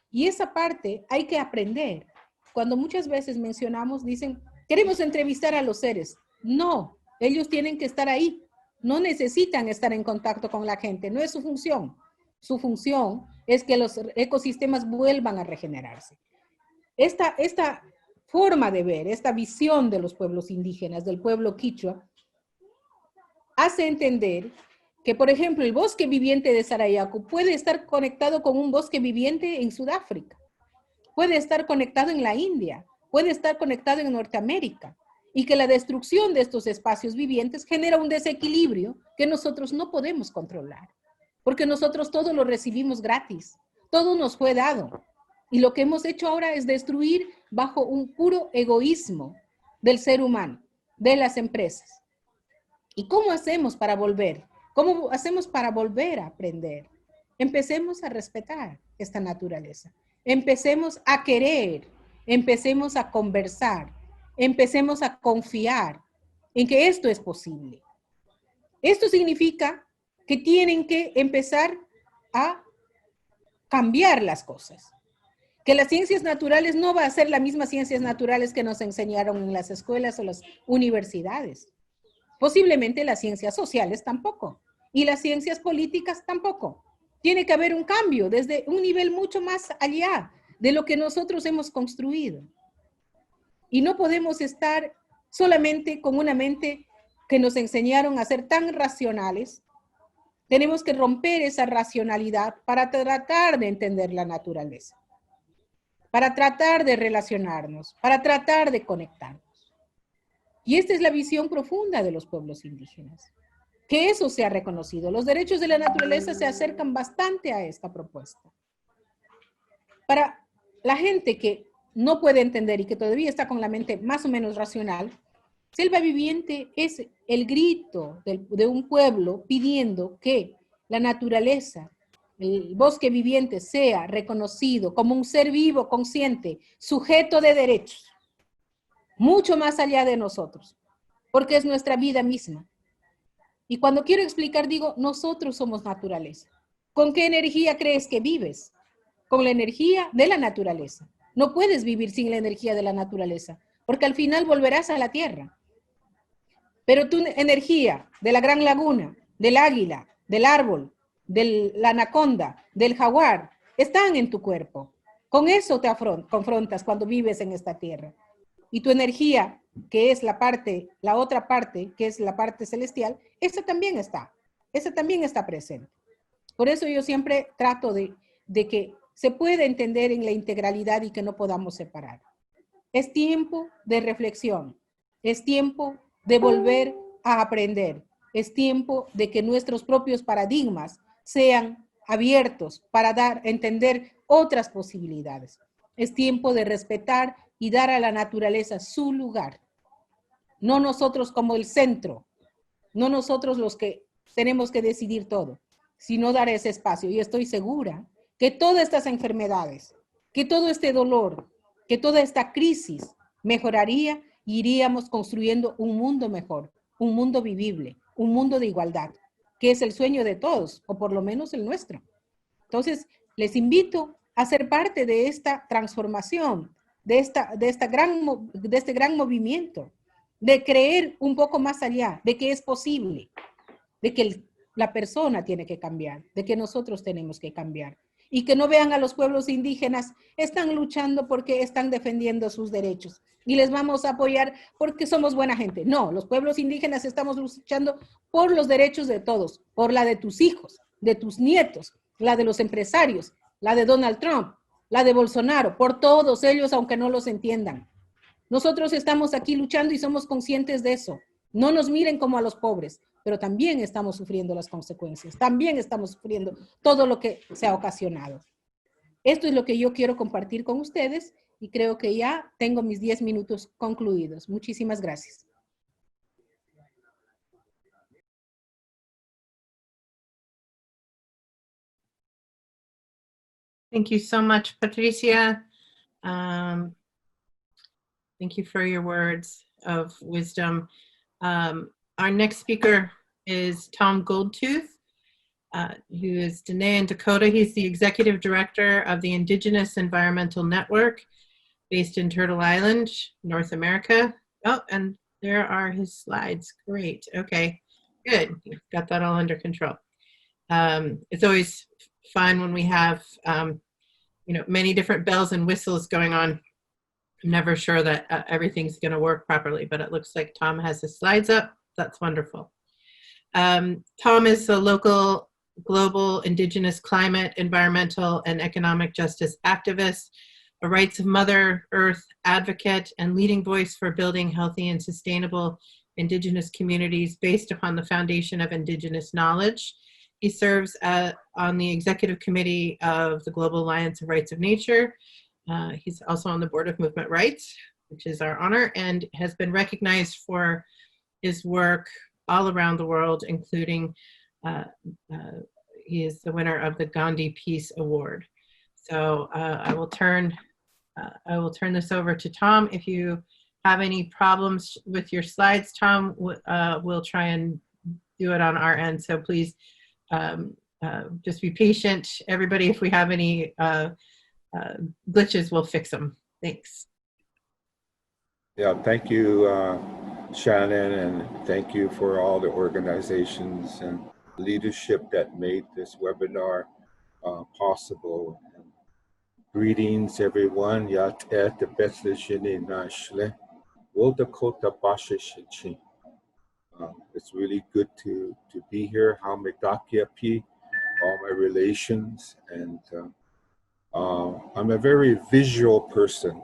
Y esa parte hay que aprender. Cuando muchas veces mencionamos, dicen, queremos entrevistar a los seres. No, ellos tienen que estar ahí. No necesitan estar en contacto con la gente, no es su función. Su función es que los ecosistemas vuelvan a regenerarse. Esta forma de ver, esta visión de los pueblos indígenas, del pueblo quichua, hace entender que, por ejemplo, el bosque viviente de Sarayaku puede estar conectado con un bosque viviente en Sudáfrica, puede estar conectado en la India, puede estar conectado en Norteamérica, y que la destrucción de estos espacios vivientes genera un desequilibrio que nosotros no podemos controlar, porque nosotros todo lo recibimos gratis, todo nos fue dado, y lo que hemos hecho ahora es destruir bajo un puro egoísmo del ser humano, de las empresas. ¿Y cómo hacemos para volver? ¿Cómo hacemos para volver a aprender? Empecemos a respetar esta naturaleza. Empecemos a querer. Empecemos a conversar. Empecemos a confiar en que esto es posible. Esto significa que tienen que empezar a cambiar las cosas. Que las ciencias naturales no va a ser las mismas ciencias naturales que nos enseñaron en las escuelas o las universidades. Posiblemente las ciencias sociales tampoco. Y las ciencias políticas tampoco. Tiene que haber un cambio desde un nivel mucho más allá de lo que nosotros hemos construido. Y no podemos estar solamente con una mente que nos enseñaron a ser tan racionales. Tenemos que romper esa racionalidad para tratar de entender la naturaleza, para tratar de relacionarnos, para tratar de conectarnos. Y esta es la visión profunda de los pueblos indígenas. Que eso sea reconocido. Los derechos de la naturaleza se acercan bastante a esta propuesta. Para la gente que no puede entender y que todavía está con la mente más o menos racional, selva viviente es el grito de un pueblo pidiendo que la naturaleza, el bosque viviente, sea reconocido como un ser vivo, consciente, sujeto de derechos, mucho más allá de nosotros, porque es nuestra vida misma. Y cuando quiero explicar, digo, nosotros somos naturaleza. ¿Con qué energía crees que vives? Con la energía de la naturaleza. No puedes vivir sin la energía de la naturaleza, porque al final volverás a la tierra. Pero tu energía de la gran laguna, del águila, del árbol, de la anaconda, del jaguar, están en tu cuerpo. Con eso te confrontas cuando vives en esta tierra. Y tu energía, que es la otra parte, que es la parte celestial, esa también está presente. Por eso yo siempre trato de que se pueda entender en la integralidad y que no podamos separar. Es tiempo de reflexión, es tiempo de volver a aprender, es tiempo de que nuestros propios paradigmas sean abiertos para entender otras posibilidades. Es tiempo de respetar y dar a la naturaleza su lugar. No nosotros como el centro, no nosotros los que tenemos que decidir todo, sino dar ese espacio. Y estoy segura que todas estas enfermedades, que todo este dolor, que toda esta crisis mejoraría y iríamos construyendo un mundo mejor, un mundo vivible, un mundo de igualdad, que es el sueño de todos, o por lo menos el nuestro. Entonces, les invito a ser parte de esta transformación, de este gran movimiento, de creer un poco más allá, de que es posible, de que la persona tiene que cambiar, de que nosotros tenemos que cambiar. Y que no vean a los pueblos indígenas, están luchando porque están defendiendo sus derechos y les vamos a apoyar porque somos buena gente. No, los pueblos indígenas estamos luchando por los derechos de todos, por la de tus hijos, de tus nietos, la de los empresarios, la de Donald Trump, la de Bolsonaro, por todos ellos, aunque no los entiendan. Nosotros estamos aquí luchando y somos conscientes de eso. No nos miren como a los pobres, pero también estamos sufriendo las consecuencias, también estamos sufriendo todo lo que se ha ocasionado. Esto es lo que yo quiero compartir con ustedes y creo que ya tengo mis 10 minutos concluidos. Muchísimas gracias. Thank you so much, Patricia. Thank you for your words of wisdom. Our next speaker is Tom Goldtooth, who is Dene Dakota. He's the Executive Director of the Indigenous Environmental Network based in Turtle Island, North America. Oh, and there are his slides. Great. Okay, good. You've got that all under control. It's always fun when we have many different bells and whistles going on. I'm never sure that everything's going to work properly, but it looks like Tom has his slides up. That's wonderful. Tom is a local, global, indigenous climate, environmental, and economic justice activist, a rights of Mother Earth advocate, and leading voice for building healthy and sustainable indigenous communities based upon the foundation of indigenous knowledge. He serves on the Executive Committee of the Global Alliance of Rights of Nature. He's also on the Board of Movement Rights, which is our honor, and has been recognized for his work all around the world, including he is the winner of the Gandhi Peace Award. So I will turn this over to Tom. If you have any problems with your slides, Tom, we'll try and do it on our end. So please just be patient, everybody. If we have any glitches, we'll fix them. Thanks. Yeah, thank you, Shannon, and thank you for all the organizations and leadership that made this webinar possible. And greetings, everyone. Yat et betleshini nashle. Wodakota bashe shichi. It's really good to be here. How medakia pi, all my relations, and I'm a very visual person,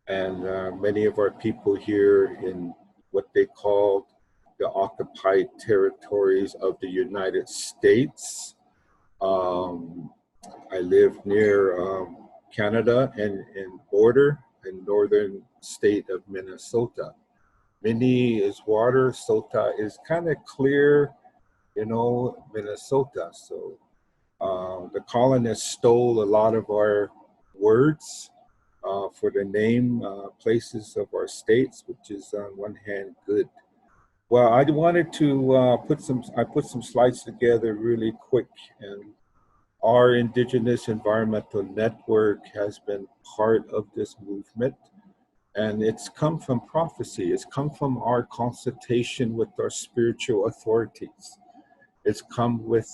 and many of our people here in what they call the occupied territories of the United States. I live near Canada and border in northern state of Minnesota. Mini is water, Sota is kind of clear, you know, Minnesota. So the colonists stole a lot of our words for the name places of our states, which is on one hand good. Well, I wanted to put some slides together really quick, and our Indigenous Environmental Network has been part of this movement. And it's come from prophecy. It's come from our consultation with our spiritual authorities. It's come with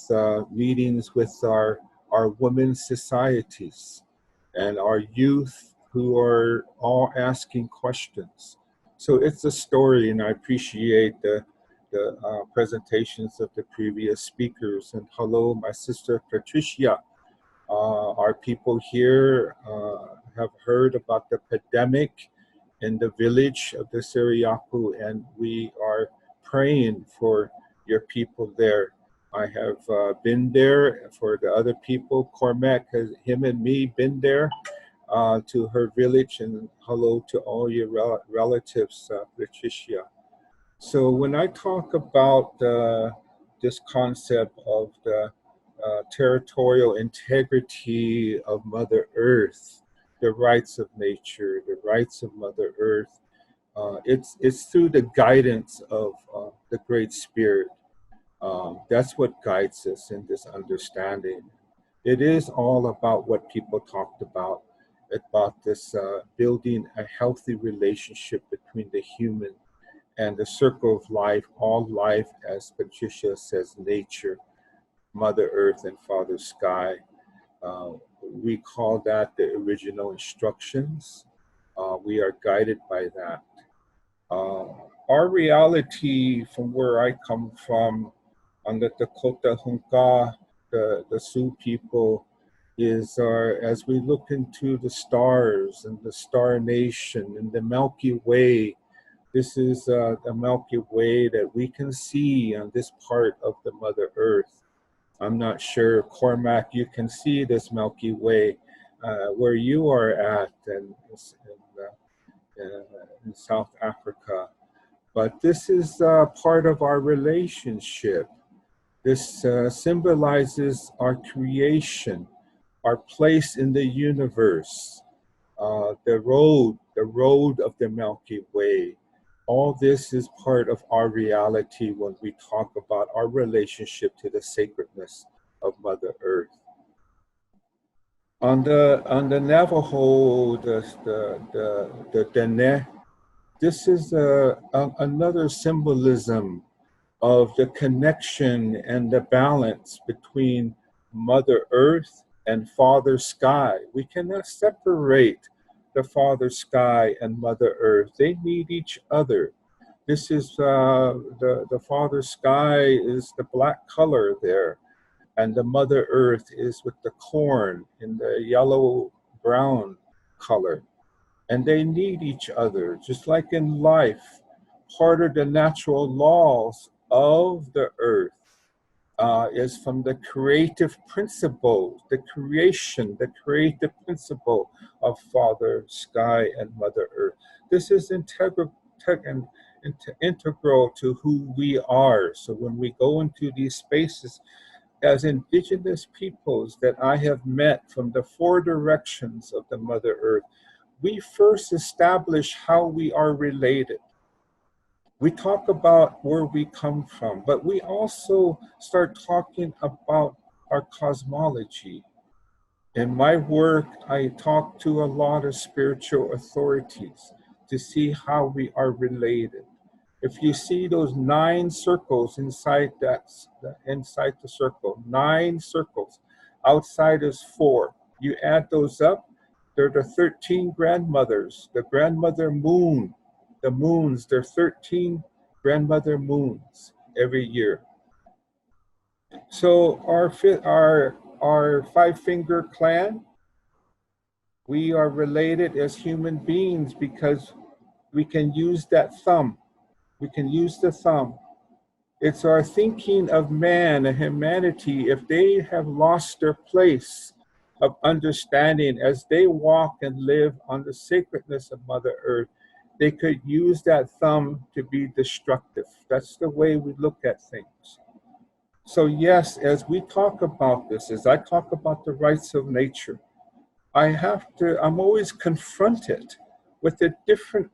meetings with our women's societies and our youth who are all asking questions. So it's a story, and I appreciate the presentations of the previous speakers. And hello, my sister Patricia. Our people here have heard about the pandemic in the village of the Sarayaku, and we are praying for your people there. I have been there. For the other people, Cormac has, him and me, been there to her village, and hello to all your relatives, Patricia. So when I talk about this concept of the territorial integrity of Mother Earth, the rights of nature, the rights of Mother Earth, it's through the guidance of the Great Spirit. That's what guides us in this understanding. It is all about what people talked about this building a healthy relationship between the human and the circle of life, all life, as Patricia says, nature, Mother Earth and Father Sky. We call that the original instructions. We are guided by that. Our reality from where I come from, on the Dakota Hunka, the Sioux people, is as we look into the stars and the Star Nation and the Milky Way. This is the Milky Way that we can see on this part of the Mother Earth. I'm not sure, Cormac, you can see this Milky Way where you are at in South Africa. But this is part of our relationship. This symbolizes our creation, our place in the universe, the road of the Milky Way. All this is part of our reality when we talk about our relationship to the sacredness of Mother Earth. On the Navajo, the Dene, this is another symbolism of the connection and the balance between Mother Earth and Father Sky. We cannot separate the Father Sky and Mother Earth. They need each other. This is the Father Sky is the black color there, and the Mother Earth is with the corn in the yellow-brown color. And they need each other, just like in life. Part of the natural laws of the earth is from the creative principle, the creative principle of Father Sky and Mother Earth. This is integral to who we are. So when we go into these spaces as indigenous peoples that I have met from the four directions of the Mother Earth, we first establish how we are related. We talk about where we come from, but we also start talking about our cosmology. In my work, I talk to a lot of spiritual authorities to see how we are related. If you see those 9 circles inside inside the circle, 9 circles, outside is 4. You add those up, they're the 13 grandmothers, the grandmother moon, the moons, they're 13 grandmother moons every year. So our 5-finger clan, we are related as human beings because we can use that thumb. We can use the thumb. It's our thinking of man and humanity. If they have lost their place of understanding as they walk and live on the sacredness of Mother Earth, they could use that thumb to be destructive. That's the way we look at things. So yes, as we talk about this, as I talk about the rights of nature, I'm always confronted with the different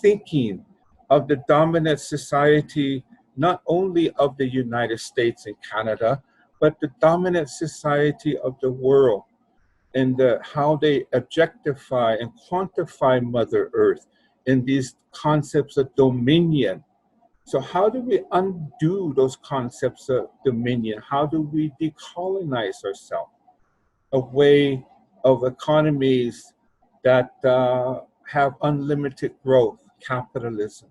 thinking of the dominant society, not only of the United States and Canada, but the dominant society of the world, and how they objectify and quantify Mother Earth in these concepts of dominion. So how do we undo those concepts of dominion? How do we decolonize ourselves away of economies that have unlimited growth, capitalism,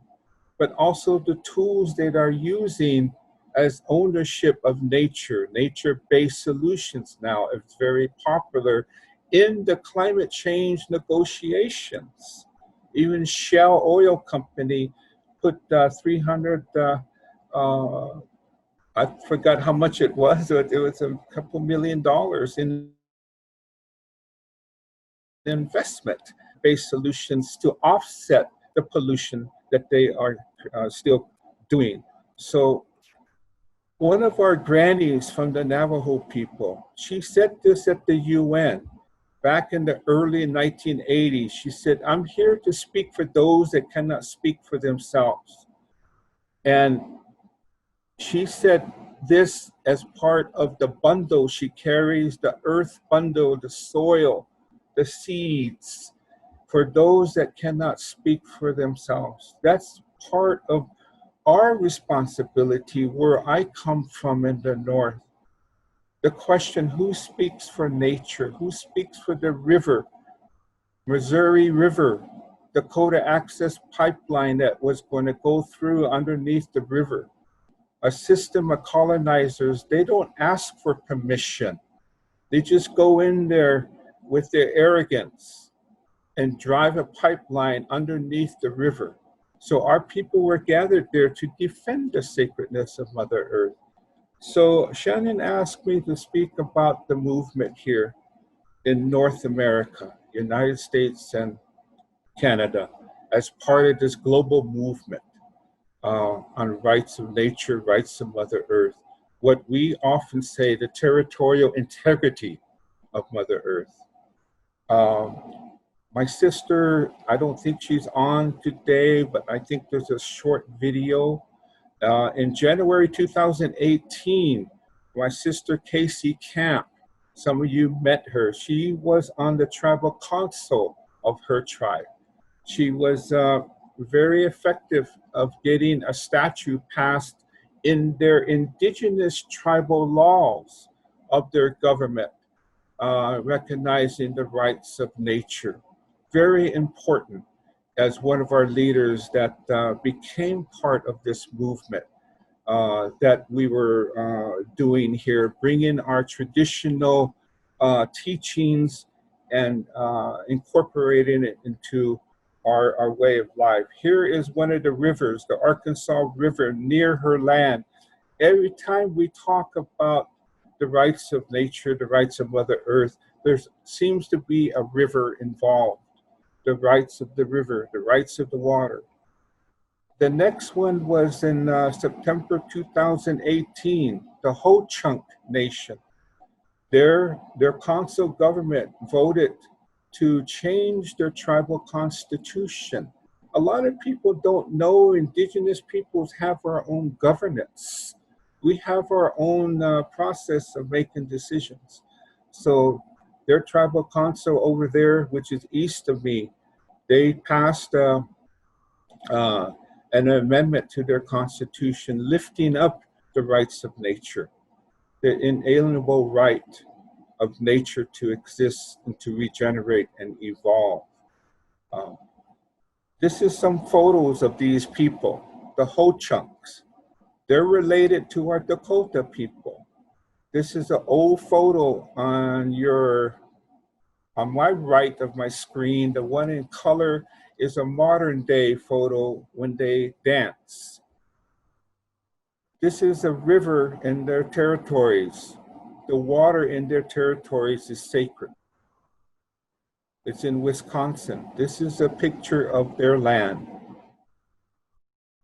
but also the tools that are using as ownership of nature, nature-based solutions now is very popular in the climate change negotiations. Even Shell Oil Company put 300, I forgot how much it was a couple $1 million in investment-based solutions to offset the pollution that they are still doing. So one of our grannies from the Navajo people, she said this at the UN back in the early 1980s. She said, "I'm here to speak for those that cannot speak for themselves." And she said this as part of the bundle she carries, the earth bundle, the soil, the seeds, for those that cannot speak for themselves. That's part of our responsibility where I come from in the North. The question, who speaks for nature? Who speaks for the river? Missouri River, Dakota Access Pipeline that was going to go through underneath the river. A system of colonizers, they don't ask for permission. They just go in there with their arrogance and drive a pipeline underneath the river. So our people were gathered there to defend the sacredness of Mother Earth. So Shannon asked me to speak about the movement here in North America, United States and Canada, as part of this global movement on rights of nature, rights of Mother Earth. What we often say, the territorial integrity of Mother Earth. My sister, I don't think she's on today, but I think there's a short video. In January 2018, my sister Casey Camp, some of you met her. She was on the tribal council of her tribe. She was very effective of getting a statute passed in their indigenous tribal laws of their government, recognizing the rights of nature. Very important as one of our leaders that became part of this movement that we were doing here, bringing our traditional teachings and incorporating it into our way of life. Here is one of the rivers, the Arkansas River, near her land. Every time we talk about the rights of nature, the rights of Mother Earth, there seems to be a river involved. The rights of the river, the rights of the water. The next one was in September 2018, the Ho-Chunk Nation. Their council government voted to change their tribal constitution. A lot of people don't know indigenous peoples have our own governance. We have our own process of making decisions. So their tribal council over there, which is east of me, they passed an amendment to their constitution lifting up the rights of nature, the inalienable right of nature to exist and to regenerate and evolve. This is some photos of these people, the Ho-Chunks. They're related to our Dakota people. This is an old photo on my right of my screen. The one in color is a modern day photo when they dance. This is a river in their territories. The water in their territories is sacred. It's in Wisconsin. This is a picture of their land.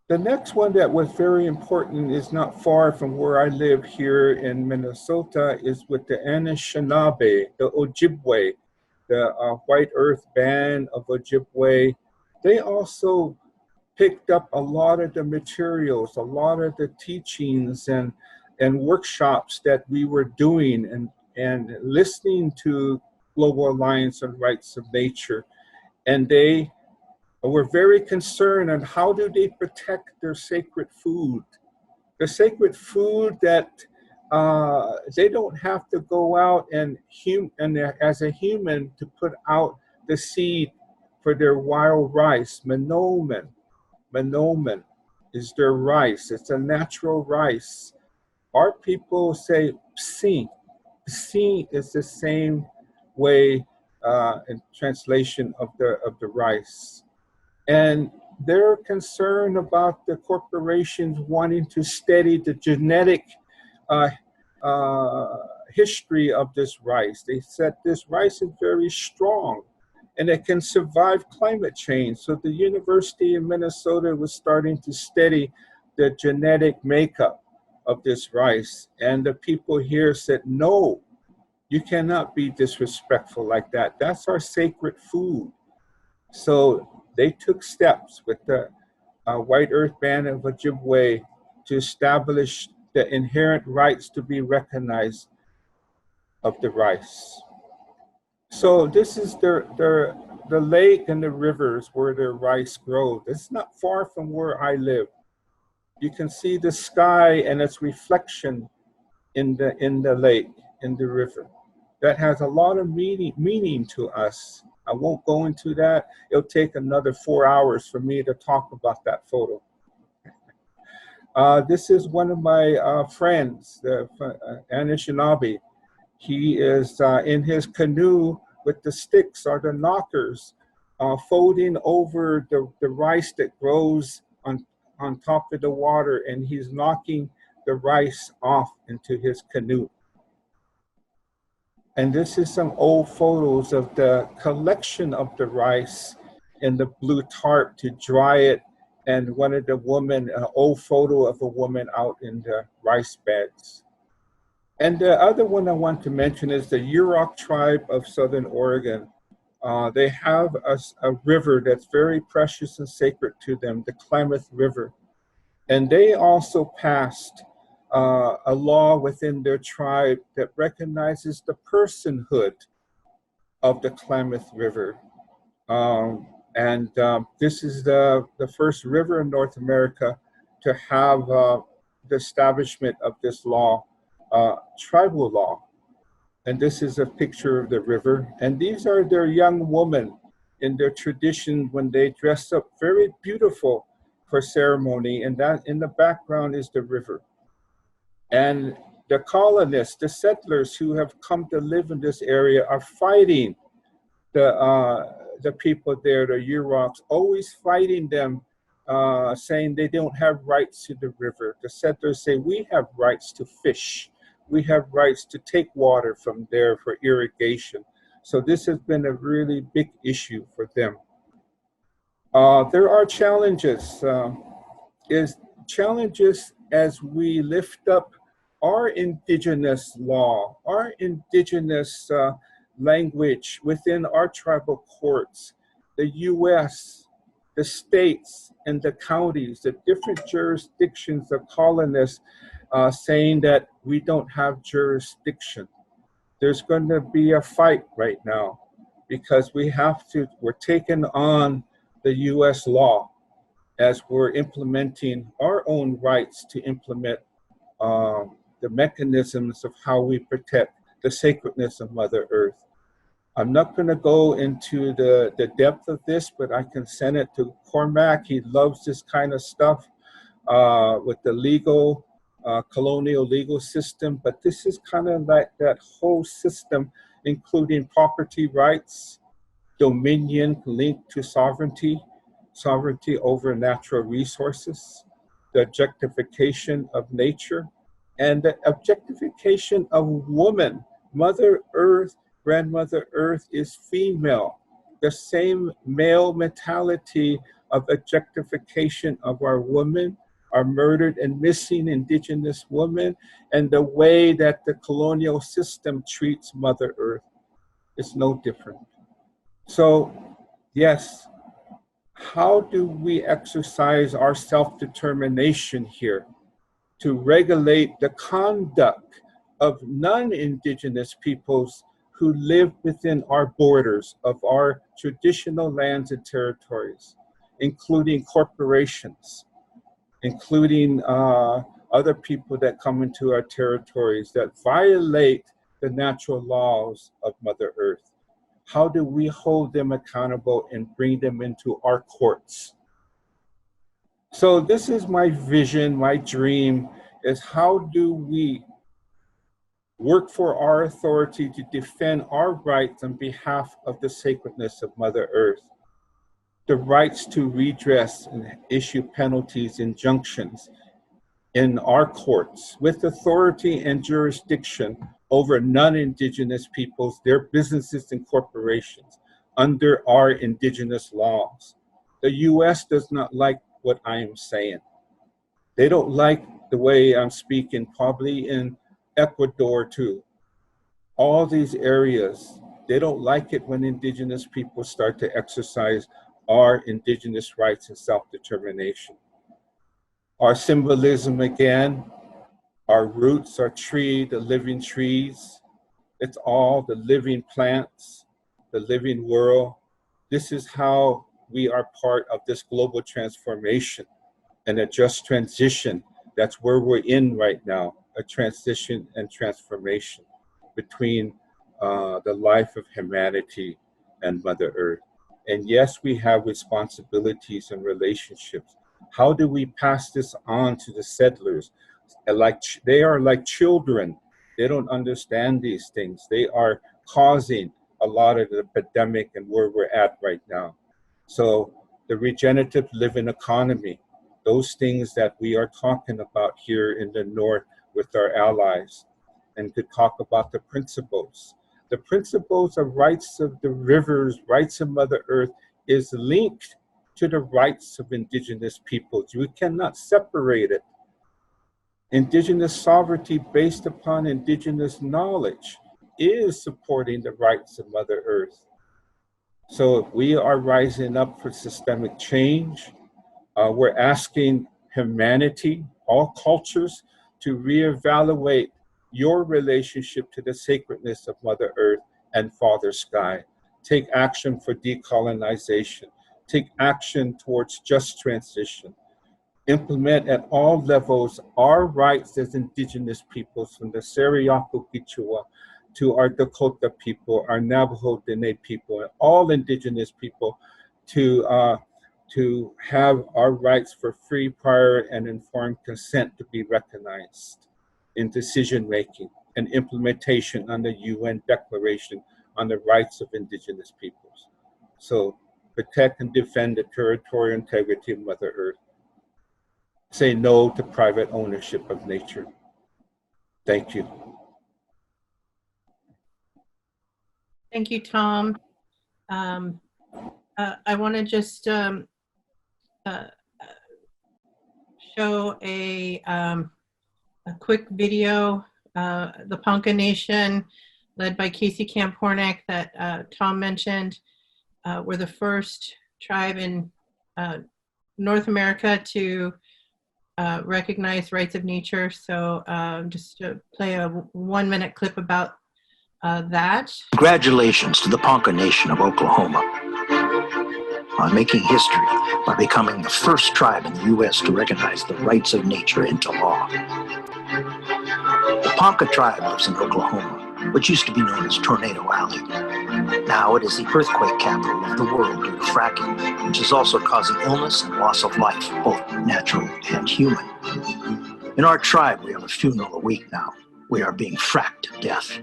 The next one that was very important is not far from where I live here in Minnesota, is with the Anishinaabe, the Ojibwe, the White Earth Band of Ojibwe. They also picked up a lot of the materials, a lot of the teachings and workshops that we were doing and listening to Global Alliance on Rights of Nature. And they were very concerned on how do they protect their sacred food. The sacred food that they don't have to go out and as a human to put out the seed for their wild rice. Manoman is their rice. It's a natural rice. Our people say psi. Psi is the same way in translation of the rice. And they're concerned about the corporations wanting to study the genetic history of this rice. They said this rice is very strong and it can survive climate change. So the University of Minnesota was starting to study the genetic makeup of this rice. And the people here said, no, you cannot be disrespectful like that. That's our sacred food. So they took steps with the White Earth Band of Ojibwe to establish the inherent rights to be recognized of the rice. So this is the lake and the rivers where the rice grows. It's not far from where I live. You can see the sky and its reflection in the lake, in the river. That has a lot of meaning to us. I won't go into that. It'll take another 4 hours for me to talk about that photo. This is one of my friends, the Anishinaabe. He is in his canoe with the sticks or the knockers, folding over the rice that grows on top of the water, and he's knocking the rice off into his canoe. And this is some old photos of the collection of the rice in the blue tarp to dry it. And one of the women, an old photo of a woman out in the rice beds. And the other one I want to mention is the Yurok tribe of Southern Oregon. They have a river that's very precious and sacred to them, the Klamath River. And they also passed a law within their tribe that recognizes the personhood of the Klamath River. This is the first river in North America to have the establishment of this law, tribal law. And this is a picture of the river. And these are their young women in their tradition when they dress up very beautiful for ceremony. And that in the background is the river. And the colonists, the settlers who have come to live in this area are fighting the people there, the Yuroks, always fighting them, saying they don't have rights to the river. The settlers say, we have rights to fish. We have rights to take water from there for irrigation. So this has been a really big issue for them. There are challenges. Challenges as we lift up our indigenous law, our indigenous language within our tribal courts, the US, the states, and the counties, the different jurisdictions of colonists saying that we don't have jurisdiction. there's going to be a fight right now because we're taking on the US law as we're implementing our own rights to implement the mechanisms of how we protect the sacredness of Mother Earth. I'm not going to go into the depth of this, but I can send it to Cormac. He loves this kind of stuff with the legal, colonial legal system. But this is kind of like that whole system, including property rights, dominion linked to sovereignty, sovereignty over natural resources, the objectification of nature, and the objectification of woman. Mother Earth, Grandmother Earth is female. The same male mentality of objectification of our women, our murdered and missing indigenous women, and the way that the colonial system treats Mother Earth is no different. So, yes, how do we exercise our self-determination here to regulate the conduct of non-indigenous peoples who live within our borders of our traditional lands and territories, including corporations, including other people that come into our territories that violate the natural laws of Mother Earth? How do we hold them accountable and bring them into our courts? So this is my vision, my dream, is how do we work for our authority to defend our rights on behalf of the sacredness of Mother Earth, the rights to redress and issue penalties, injunctions in our courts with authority and jurisdiction over non-indigenous peoples, their businesses and corporations under our indigenous laws. The US does not like what I am saying. They don't like the way I'm speaking, probably in Ecuador too. All these areas, they don't like it when indigenous people start to exercise our indigenous rights and self-determination. Our symbolism again, our roots, our tree, the living trees, it's all the living plants, the living world. This is how we are part of this global transformation and a just transition. That's where we're in right now, a transition and transformation between the life of humanity and Mother Earth. And yes, we have responsibilities and relationships. How do we pass this on to the settlers? They are like children. They don't understand these things. They are causing a lot of the epidemic and where we're at right now. So the regenerative living economy, those things that we are talking about here in the North with our allies, and could talk about the principles. The principles of rights of the rivers, rights of Mother Earth is linked to the rights of indigenous peoples. We cannot separate it. Indigenous sovereignty based upon indigenous knowledge is supporting the rights of Mother Earth. So we are rising up for systemic change. We're asking humanity, all cultures, to reevaluate your relationship to the sacredness of Mother Earth and Father Sky. Take action for decolonization. Take action towards just transition. Implement at all levels our rights as indigenous peoples, from the Sarayaku Kichwa to our Dakota people, our Navajo Dene people, and all indigenous people to have our rights for free, prior, and informed consent to be recognized in decision-making and implementation on the UN Declaration on the Rights of Indigenous Peoples. So protect and defend the territorial integrity of Mother Earth. Say no to private ownership of nature. Thank you. Thank you, Tom. I want to just show a quick video. The Ponca Nation, led by Casey Camp Hornick, that Tom mentioned, were the first tribe in North America to recognize rights of nature. So just to play a 1-minute clip about that. Congratulations to the Ponca Nation of Oklahoma on making history by becoming the first tribe in the U.S. to recognize the rights of nature into law. The Ponca tribe lives in Oklahoma, which used to be known as Tornado Alley. Now it is the earthquake capital of the world due to fracking, which is also causing illness and loss of life, both natural and human. In our tribe, we have a funeral a week now. We are being fracked to death.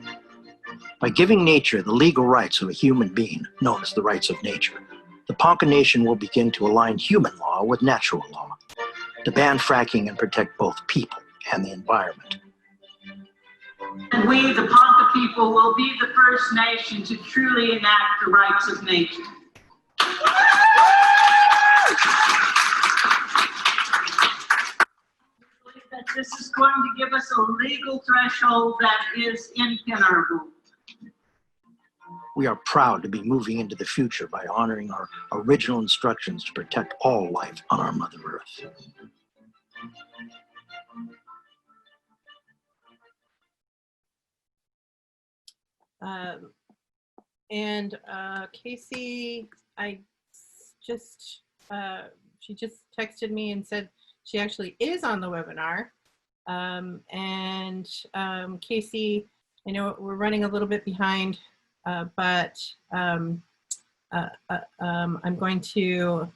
By giving nature the legal rights of a human being, known as the rights of nature, the Ponca Nation will begin to align human law with natural law, to ban fracking and protect both people and the environment. And we, the Ponca people, will be the first nation to truly enact the rights of nature. That this is going to give us a legal threshold that is impenetrable. We are proud to be moving into the future by honoring our original instructions to protect all life on our Mother Earth. Casey, she just texted me and said she actually is on the webinar. Casey, I know we're running a little bit behind, but I'm going to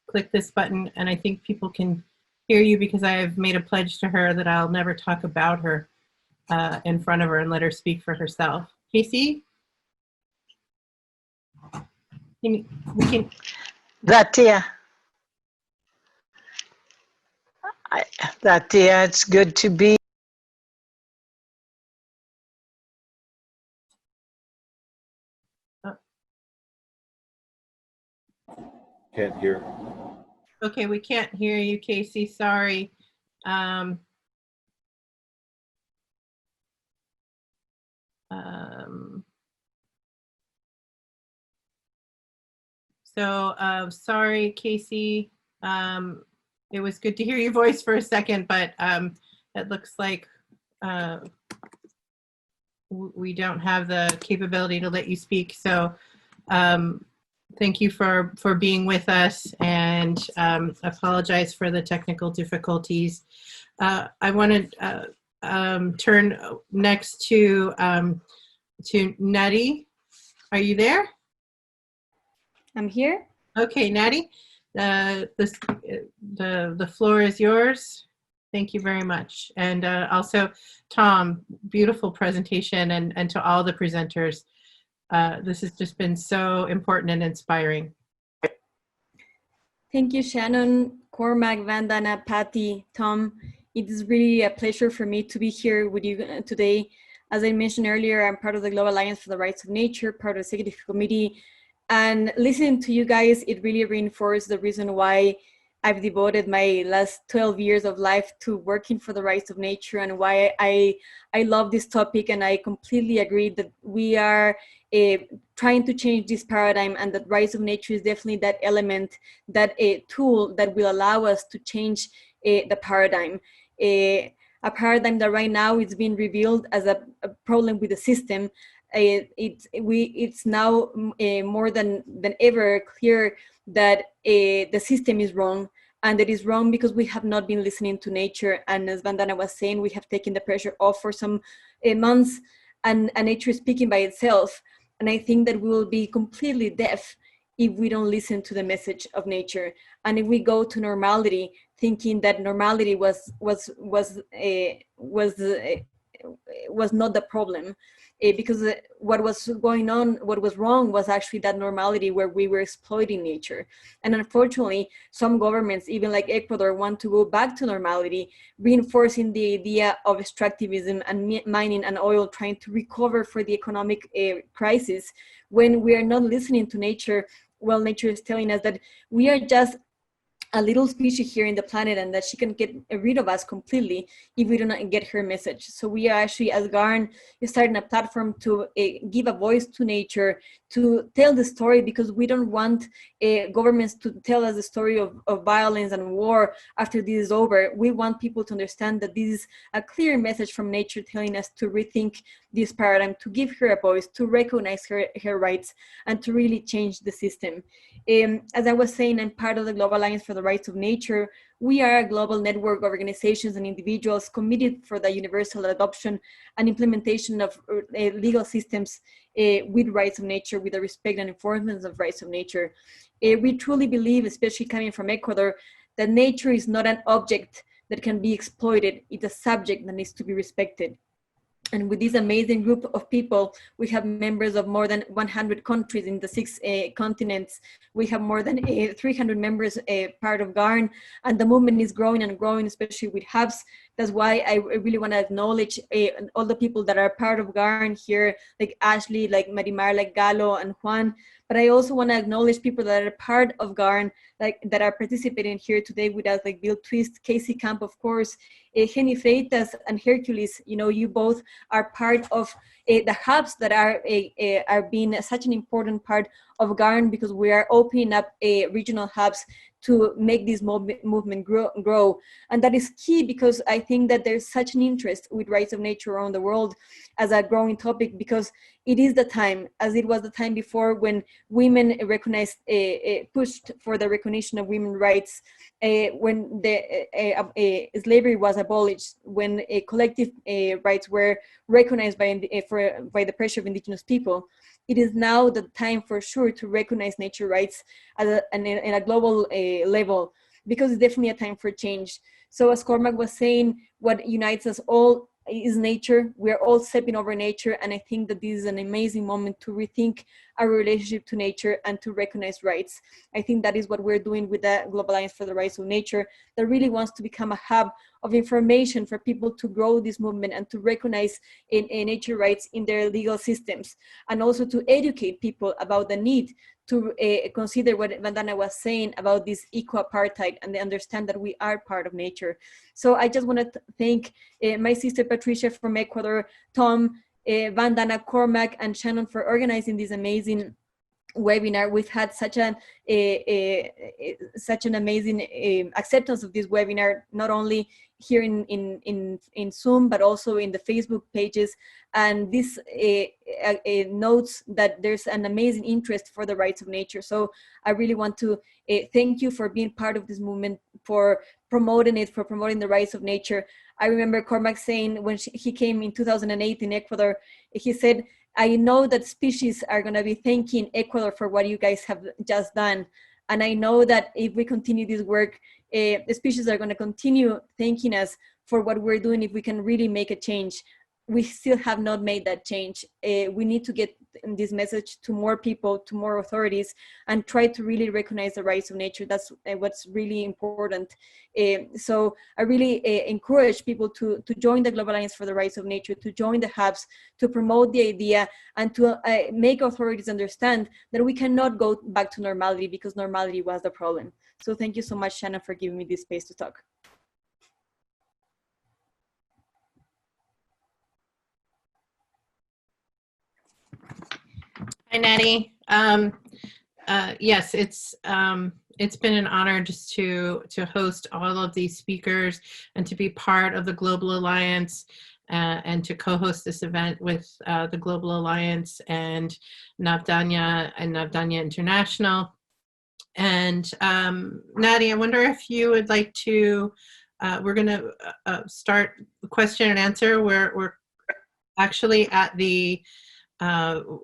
click this button, and I think people can hear you because I have made a pledge to her that I'll never talk about her in front of her and let her speak for herself. Casey? Datia, it's good to be. Can't hear. Okay, we can't hear you, Casey. Sorry. Sorry, Casey. It was good to hear your voice for a second, but it looks like we don't have the capability to let you speak. So thank you for being with us, and apologize for the technical difficulties. I want to turn next to Natty. Are you there? I'm here. Okay, Natty, the floor is yours. Thank you very much. And also, Tom, beautiful presentation, and to all the presenters. This has just been so important and inspiring. Thank you, Shannon, Cormac, Vandana, Patty, Tom. It is really a pleasure for me to be here with you today. As I mentioned earlier, I'm part of the Global Alliance for the Rights of Nature, part of the Executive Committee. And listening to you guys, it really reinforced the reason why I've devoted my last 12 years of life to working for the rights of nature, and why I love this topic. And I completely agree that we are trying to change this paradigm, and that rights of nature is definitely that element, that tool that will allow us to change the paradigm. A paradigm that right now is being revealed as a problem with the system. It's now more than ever clear that the system is wrong, and it is wrong because we have not been listening to nature. And as Vandana was saying, we have taken the pressure off for some months, and nature is speaking by itself. And I think that we will be completely deaf if we don't listen to the message of nature, and if we go to normality, thinking that normality was not the problem. Because what was going on, what was wrong was actually that normality where we were exploiting nature. And unfortunately, some governments, even like Ecuador, want to go back to normality, reinforcing the idea of extractivism and mining and oil, trying to recover for the economic crisis, when we are not listening to nature. Well, nature is telling us that we are just a little species here in the planet, and that she can get rid of us completely if we do not get her message. So we are actually, as GARN, starting a platform to give a voice to nature, to tell the story, because we don't want governments to tell us the story of violence and war after this is over. We want people to understand that this is a clear message from nature telling us to rethink this paradigm, to give her a voice, to recognize her rights, and to really change the system. As I was saying, I'm part of the Global Alliance for the Rights of Nature. We are a global network of organizations and individuals committed for the universal adoption and implementation of legal systems with rights of nature, with the respect and enforcement of rights of nature. We truly believe, especially coming from Ecuador, that nature is not an object that can be exploited. It's a subject that needs to be respected. And with this amazing group of people, we have members of more than 100 countries in the 6 continents. We have more than 300 members part of GARN, and the movement is growing and growing, especially with hubs. That's why I really want to acknowledge all the people that are part of GARN here, like Ashley, like Marimar, like Galo and Juan. But I also want to acknowledge people that are part of GARN, like that are participating here today with us, like Bill Twist, Casey Camp, of course, Jenny Freitas and Hercules. You know, you both are part of the hubs that are being such an important part of GARN, because we are opening up regional hubs to make this movement grow. And that is key, because I think that there's such an interest with rights of nature around the world as a growing topic, because it is the time, as it was the time before, when women recognized, pushed for the recognition of women's rights, when the slavery was abolished, when collective rights were recognized by the pressure of indigenous people. It is now the time for sure to recognize nature rights in a global level, because it's definitely a time for change. So as Cormac was saying, what unites us all is nature. We're all stepping over nature, and I think that this is an amazing moment to rethink our relationship to nature and to recognize rights. I think that is what we're doing with the Global Alliance for the Rights of Nature, that really wants to become a hub of information for people to grow this movement and to recognize nature rights in their legal systems, and also to educate people about the need to consider what Vandana was saying about this eco-apartheid, and they understand that we are part of nature. So I just want to thank my sister Patricia from Ecuador, Tom, Vandana, Cormac, and Shannon for organizing this amazing webinar. We've had such an amazing acceptance of this webinar, not only here in Zoom, but also in the Facebook pages. And this notes that there's an amazing interest for the rights of nature. So I really want to thank you for being part of this movement, for promoting it, for promoting the rights of nature. I remember Cormac saying when he came in 2008 in Ecuador, he said, I know that species are going to be thanking Ecuador for what you guys have just done. And I know that if we continue this work, the species are going to continue thanking us for what we're doing if we can really make a change. We still have not made that change. We need to get this message to more people, to more authorities, and try to really recognize the rights of nature. That's what's really important. So I really encourage people to join the Global Alliance for the Rights of Nature, to join the hubs, to promote the idea, and to make authorities understand that we cannot go back to normality, because normality was the problem. So thank you so much, Shannon, for giving me this space to talk. Hi, Natty. Yes, it's been an honor just to host all of these speakers and to be part of the Global Alliance and to co-host this event with the Global Alliance and Navdanya and Navdanya International. And Natty, I wonder if you would like to, we're going to start the question and answer. We're actually at the,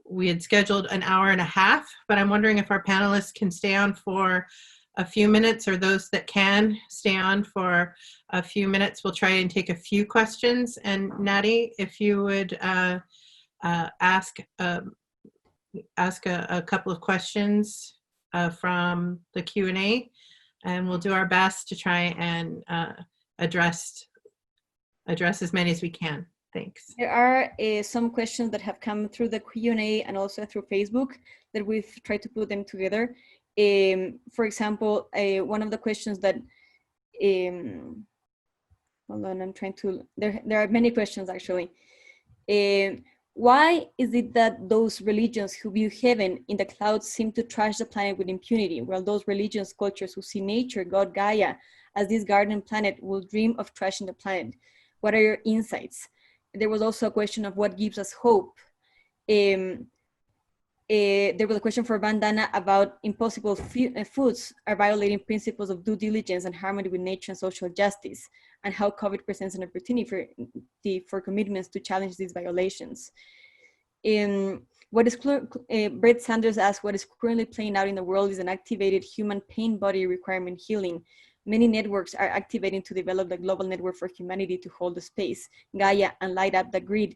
we had scheduled an hour and a half, but I'm wondering if our panelists can stay on for a few minutes, or those that can stay on for a few minutes. We'll try and take a few questions. And Natty, if you would ask a couple of questions from the Q&A, and we'll do our best to try and address as many as we can. Thanks. There are some questions that have come through the Q&A and also through Facebook that we've tried to put them together. For example, one of the questions that, hold on, I'm trying to, there are many questions actually. Why is it that those religions who view heaven in the clouds seem to trash the planet with impunity, while those religions, cultures who see nature, God, Gaia, as this garden planet will dream of trashing the planet? What are your insights? There was also a question of what gives us hope. There was a question for Vandana about impossible foods are violating principles of due diligence and harmony with nature and social justice, and how COVID presents an opportunity for commitments to challenge these violations. Brett Sanders asked, what is currently playing out in the world is an activated human pain body requirement healing. Many networks are activating to develop the global network for humanity to hold the space, Gaia, and light up the grid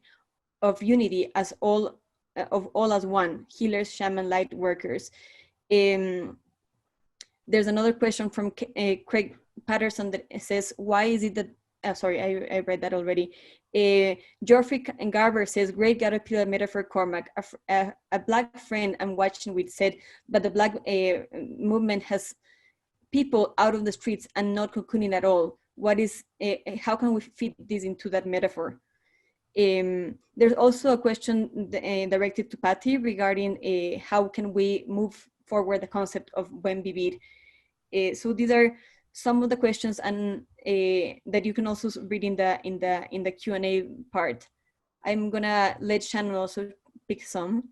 of unity as all as one, healers, shaman, light workers. There's another question from Craig Patterson that says, why is it that, sorry, I read that already. Geoffrey Garber says, great caterpillar metaphor, Cormac. A Black friend I'm watching with said, but the Black movement has people out of the streets and not cocooning at all. What is, how can we fit this into that metaphor? There's also a question directed to Patty regarding how can we move forward the concept of buen vivir. So these are some of the questions, and that you can also read in the Q&A part. I'm gonna let Shannon also pick some.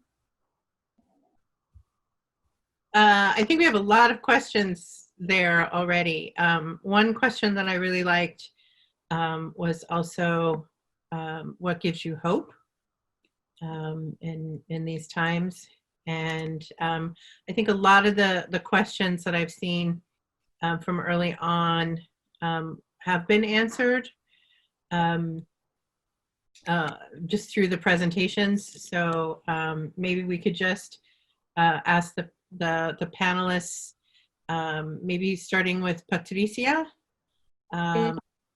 I think we have a lot of questions there already. One question that I really liked was also what gives you hope in these times. And I think a lot of the questions that I've seen from early on have been answered just through the presentations. So maybe we could just ask the panelists, maybe starting with Patricia.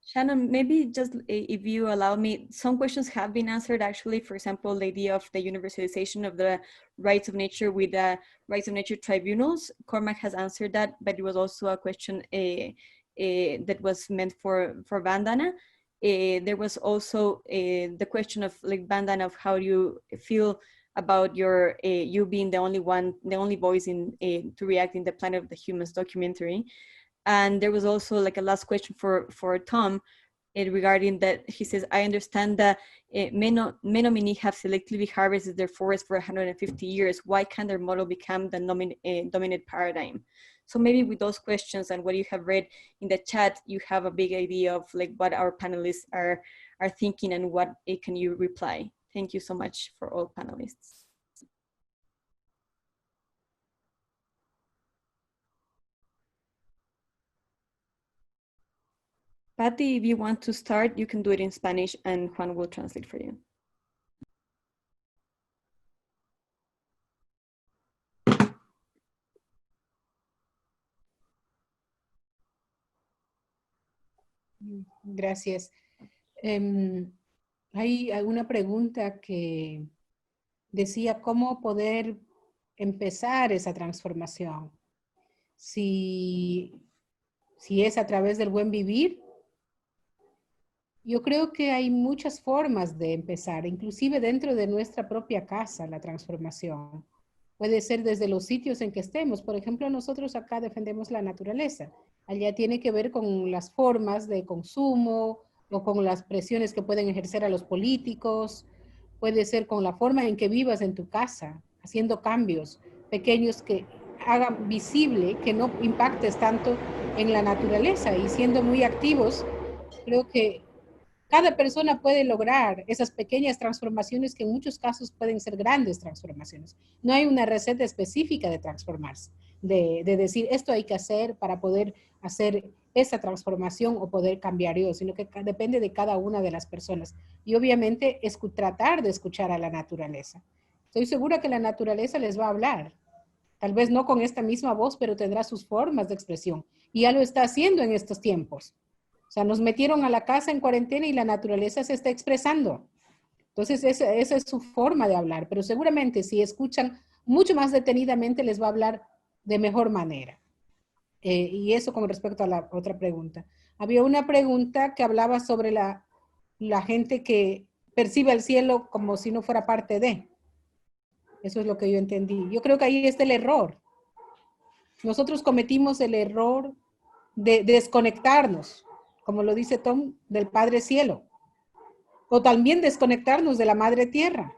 Shannon, maybe just if you allow me, some questions have been answered actually. For example, the idea of the universalization of the rights of nature with the rights of nature tribunals. Cormac has answered that, but it was also a question that was meant for Vandana. There was also the question of like Vandana, of how you feel about your you being the only voice in to react in the Planet of the Humans documentary. And there was also like a last question for Tom regarding that. He says, I understand that Menominee have selectively harvested their forests for 150 years. Why can't their model become the dominant paradigm? So maybe with those questions and what you have read in the chat, you have a big idea of like what our panelists are thinking and what can you reply. Thank you so much for all panelists. Patty, if you want to start, you can do it in Spanish and Juan will translate for you. Gracias. Hay alguna pregunta que decía cómo poder empezar esa transformación. Si es a través del buen vivir. Yo creo que hay muchas formas de empezar, inclusive dentro de nuestra propia casa, la transformación. Puede ser desde los sitios en que estemos. Por ejemplo, nosotros acá defendemos la naturaleza. Allá tiene que ver con las formas de consumo o con las presiones que pueden ejercer a los políticos. Puede ser con la forma en que vivas en tu casa, haciendo cambios pequeños que hagan visible que no impactes tanto en la naturaleza y siendo muy activos. Creo que cada persona puede lograr esas pequeñas transformaciones que en muchos casos pueden ser grandes transformaciones. No hay una receta específica de transformarse, de decir esto hay que hacer para poder hacer esa transformación o poder cambiar yo, sino que depende de cada una de las personas. Y obviamente tratar de escuchar a la naturaleza. Estoy segura que la naturaleza les va a hablar. Tal vez no con esta misma voz, pero tendrá sus formas de expresión. Y ya lo está haciendo en estos tiempos. O sea, nos metieron a la casa en cuarentena y la naturaleza se está expresando. Entonces, esa es su forma de hablar. Pero seguramente si escuchan mucho más detenidamente, les va a hablar de mejor manera. Y eso con respecto a la otra pregunta. Había una pregunta que hablaba sobre la gente que percibe el cielo como si no fuera parte de. Eso es lo que yo entendí. Yo creo que ahí está el error. Nosotros cometimos el error de desconectarnos, como lo dice Tom, del Padre Cielo. O también desconectarnos de la Madre Tierra.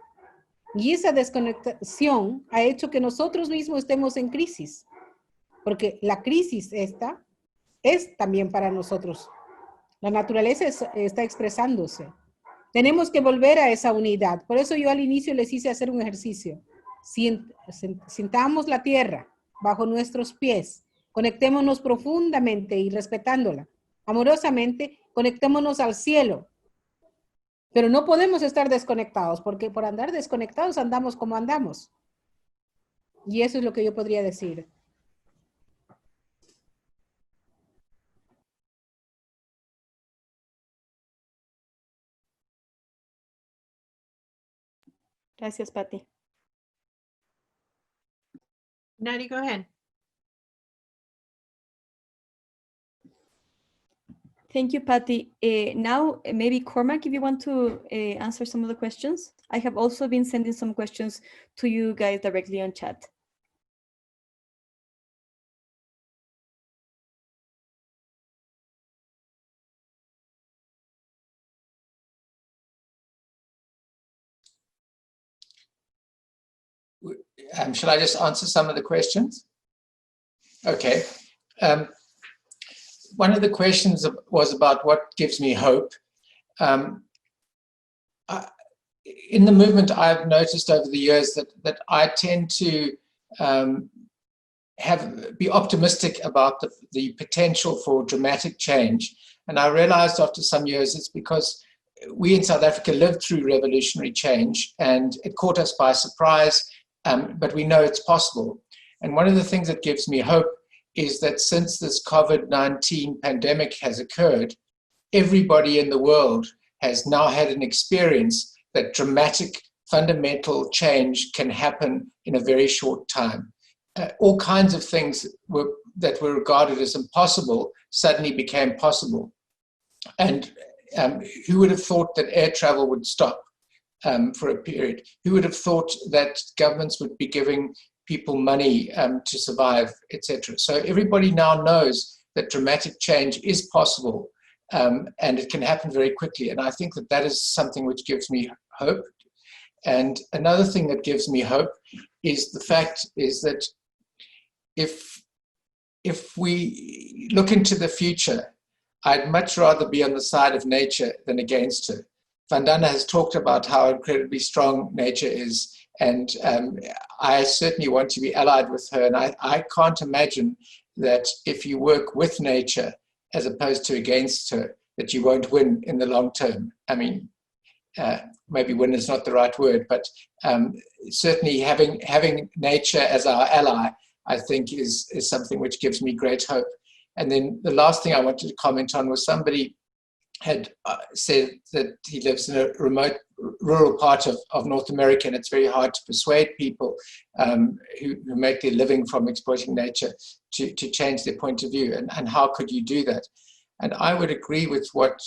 Y esa desconexión ha hecho que nosotros mismos estemos en crisis. Porque la crisis esta es también para nosotros. La naturaleza está expresándose. Tenemos que volver a esa unidad. Por eso yo al inicio les hice hacer un ejercicio. Sintamos la tierra bajo nuestros pies. Conectémonos profundamente y respetándola. Amorosamente, conectémonos al cielo. Pero no podemos estar desconectados, porque por andar desconectados andamos como andamos. Y eso es lo que yo podría decir. Gracias, Patty. Natty, go ahead. Thank you, Patty. Now, maybe Cormac, if you want to answer some of the questions. I have also been sending some questions to you guys directly on chat. Shall I just answer some of the questions? Okay. One of the questions was about what gives me hope. In the movement, I've noticed over the years that I tend to be optimistic about the potential for dramatic change. And I realized after some years it's because we in South Africa lived through revolutionary change and it caught us by surprise, but we know it's possible. And one of the things that gives me hope is that since this COVID-19 pandemic has occurred, everybody in the world has now had an experience that dramatic fundamental change can happen in a very short time. All kinds of things that were regarded as impossible suddenly became possible. And who would have thought that air travel would stop for a period? Who would have thought that governments would be giving people money to survive, etc.? So everybody now knows that dramatic change is possible and it can happen very quickly. And I think that that is something which gives me hope. And another thing that gives me hope is the fact is that if we look into the future, I'd much rather be on the side of nature than against her. Vandana has talked about how incredibly strong nature is, and I certainly want to be allied with her. And I can't imagine that if you work with nature as opposed to against her, that you won't win in the long term. I mean, maybe win is not the right word, but certainly having nature as our ally, I think is something which gives me great hope. And then the last thing I wanted to comment on was somebody had said that he lives in a remote rural part of North America, and it's very hard to persuade people who make their living from exploiting nature to change their point of view. And how could you do that? And I would agree with what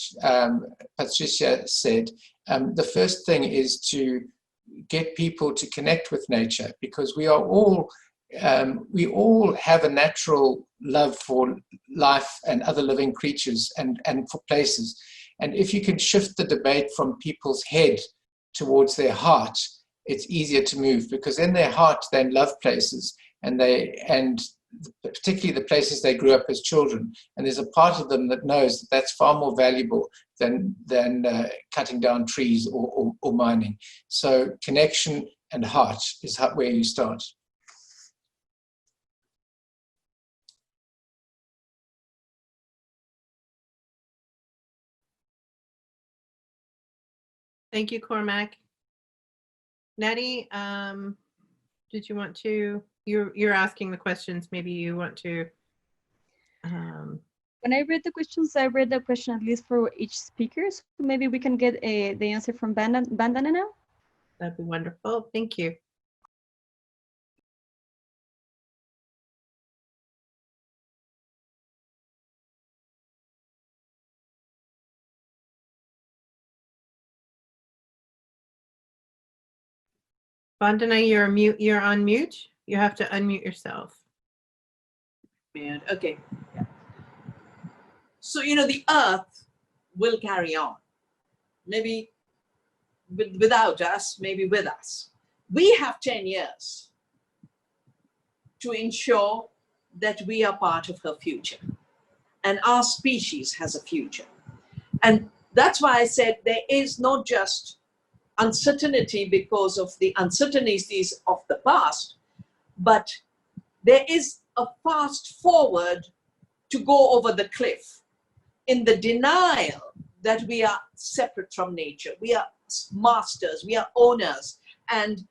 Patricia said. The first thing is to get people to connect with nature, because we all have a natural love for life and other living creatures and for places. And if you can shift the debate from people's head towards their heart, it's easier to move, because in their heart they love places, and particularly the places they grew up as children. And there's a part of them that knows that that's far more valuable than cutting down trees or mining. So connection and heart is where you start. Thank you, Cormac. Natty, did you want to, you're asking the questions, maybe you want to. When I read the questions, I read the question at least for each speaker. So maybe we can get the answer from Vandana now. That'd be wonderful. Thank you. Vandana, you're on mute. You have to unmute yourself. Okay. Yeah. So, the earth will carry on. Maybe without us, maybe with us. We have 10 years to ensure that we are part of her future. And our species has a future. And that's why I said there is not just uncertainty because of the uncertainties of the past, but there is a fast forward to go over the cliff in the denial that we are separate from nature. We are masters, we are owners. And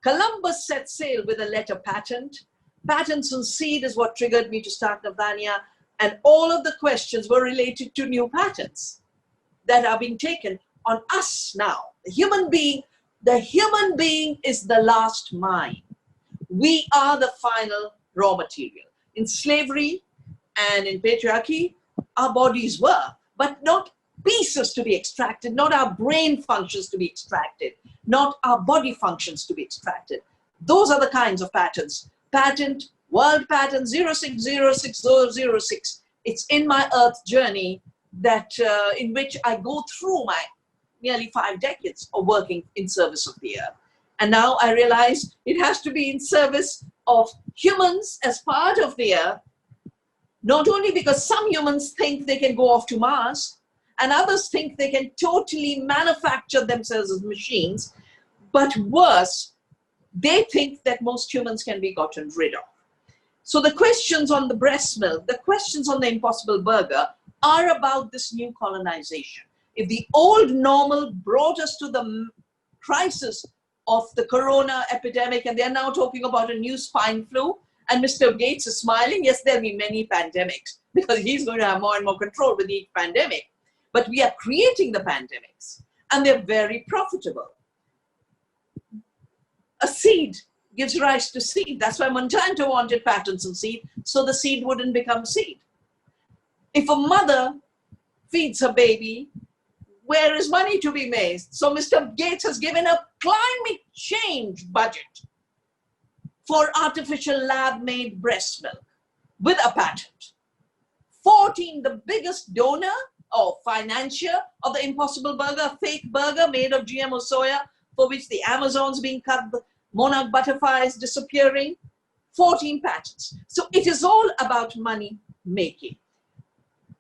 Columbus set sail with a letter patent. Patents on seed is what triggered me to start Navdanya. And all of the questions were related to new patents that are being taken on us now. The human being is the last mine. We are the final raw material. In slavery and in patriarchy, our bodies were, but not pieces to be extracted, not our brain functions to be extracted, not our body functions to be extracted. Those are the kinds of patents. Patent, world patent 060606. It's in my earth journey that in which I go through my nearly 5 decades of working in service of the earth. And now I realize it has to be in service of humans as part of the earth, not only because some humans think they can go off to Mars and others think they can totally manufacture themselves as machines, but worse, they think that most humans can be gotten rid of. So the questions on the breast milk, the questions on the Impossible Burger are about this new colonization. If the old normal brought us to the crisis of the corona epidemic, and they're now talking about a new swine flu, and Mr. Gates is smiling, yes, there'll be many pandemics because he's going to have more and more control with each pandemic. But we are creating the pandemics, and they're very profitable. A seed gives rise to seed. That's why Monsanto wanted patents on seed, so the seed wouldn't become seed. If a mother feeds her baby, where is money to be made? So Mr. Gates has given a climate change budget for artificial lab-made breast milk with a patent. 14, the biggest donor or financier of the Impossible Burger, fake burger made of GMO soya, for which the Amazon's being cut, the monarch butterflies disappearing, 14 patents. So it is all about money making.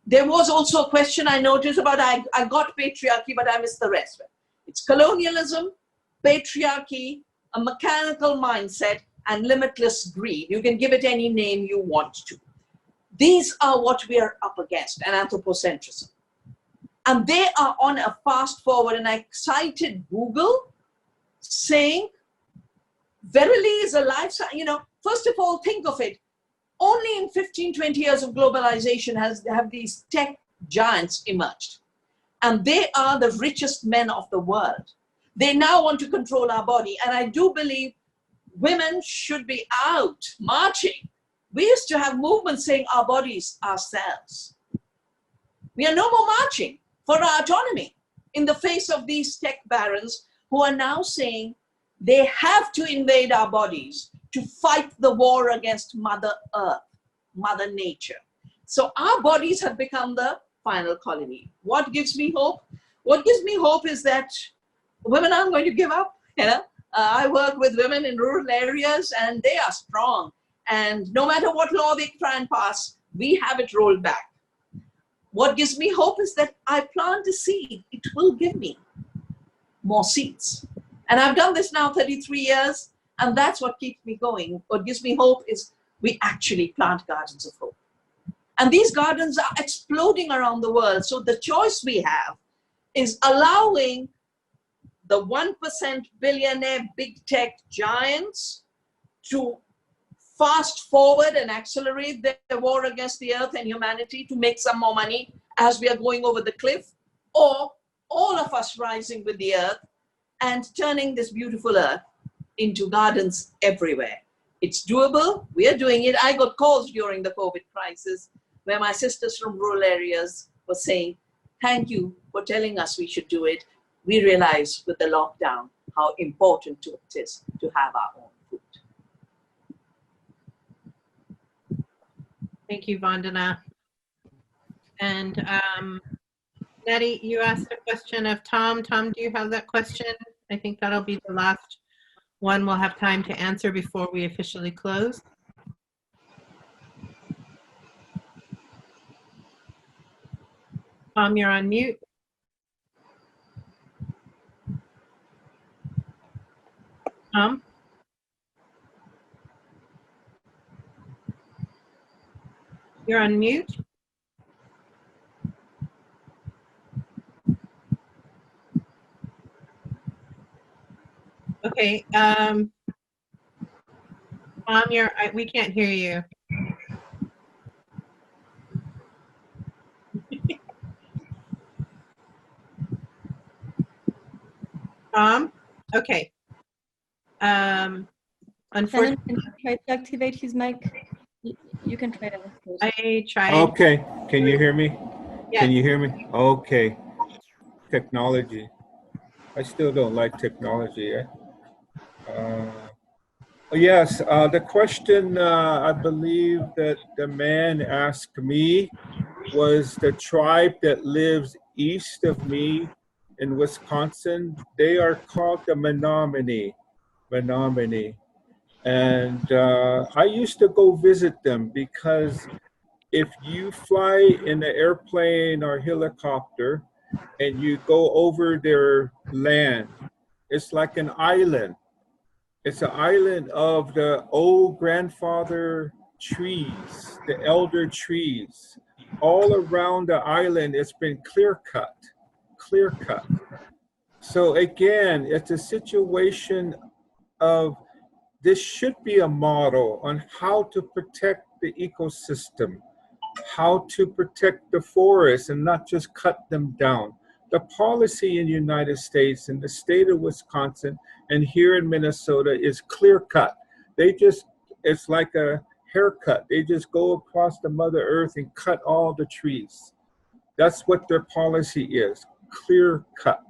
There was also a question I noticed about, I got patriarchy, but I missed the rest. It's colonialism, patriarchy, a mechanical mindset, and limitless greed. You can give it any name you want to. These are what we are up against, and anthropocentrism. And they are on a fast forward, and I cited Google saying, verily is a lifestyle, first of all, think of it. Only in 15, 20 years of globalization have these tech giants emerged. And they are the richest men of the world. They now want to control our body. And I do believe women should be out marching. We used to have movements saying our bodies, ourselves. We are no more marching for our autonomy in the face of these tech barons who are now saying they have to invade our bodies to fight the war against Mother Earth, Mother Nature. So our bodies have become the final colony. What gives me hope? What gives me hope is that women aren't going to give up. I work with women in rural areas and they are strong. And no matter what law they try and pass, we have it rolled back. What gives me hope is that I plant a seed. It will give me more seeds. And I've done this now 33 years. And that's what keeps me going. What gives me hope is we actually plant gardens of hope. And these gardens are exploding around the world. So the choice we have is allowing the 1% billionaire big tech giants to fast forward and accelerate their war against the earth and humanity to make some more money as we are going over the cliff, or all of us rising with the earth and turning this beautiful earth into gardens everywhere. It's doable. We are doing it. I got calls during the COVID crisis where my sisters from rural areas were saying, thank you for telling us we should do it. We realized with the lockdown how important it is to have our own food. Thank you, Vandana. And Nettie, you asked a question of Tom. Tom, do you have that question? I think that'll be the last one we'll have time to answer before we officially close. Tom, you're on mute. Tom? You're on mute. Okay, Tom, we can't hear you. Tom? Okay. Unfortunately, Shannon, can you try to activate his mic? You can try that first. I tried. Okay, can you hear me? Yes. Can you hear me? Okay. Technology. I still don't like technology. Yes, the question I believe that the man asked me was the tribe that lives east of me in Wisconsin. They are called the Menominee. And I used to go visit them because if you fly in an airplane or helicopter and you go over their land, it's like an island. It's an island of the old grandfather trees, the elder trees. All around the island, it's been clear cut. So again, it's a situation of this should be a model on how to protect the ecosystem, how to protect the forests and not just cut them down. The policy in the United States, in the state of Wisconsin, and here in Minnesota is clear cut. It's like a haircut. They just go across the Mother Earth and cut all the trees. That's what their policy is, clear cut.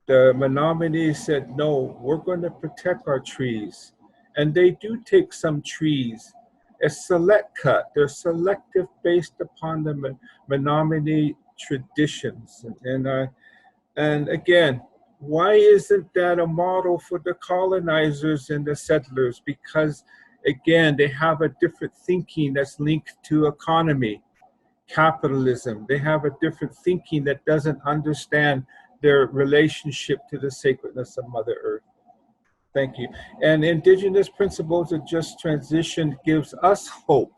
The Menominee said, no, we're going to protect our trees. And they do take some trees. A select cut. They're selective based upon the Menominee traditions. And again, why isn't that a model for the colonizers and the settlers? Because again, they have a different thinking that's linked to economy, capitalism. They have a different thinking that doesn't understand their relationship to the sacredness of Mother Earth. Thank you. And indigenous principles of just transition gives us hope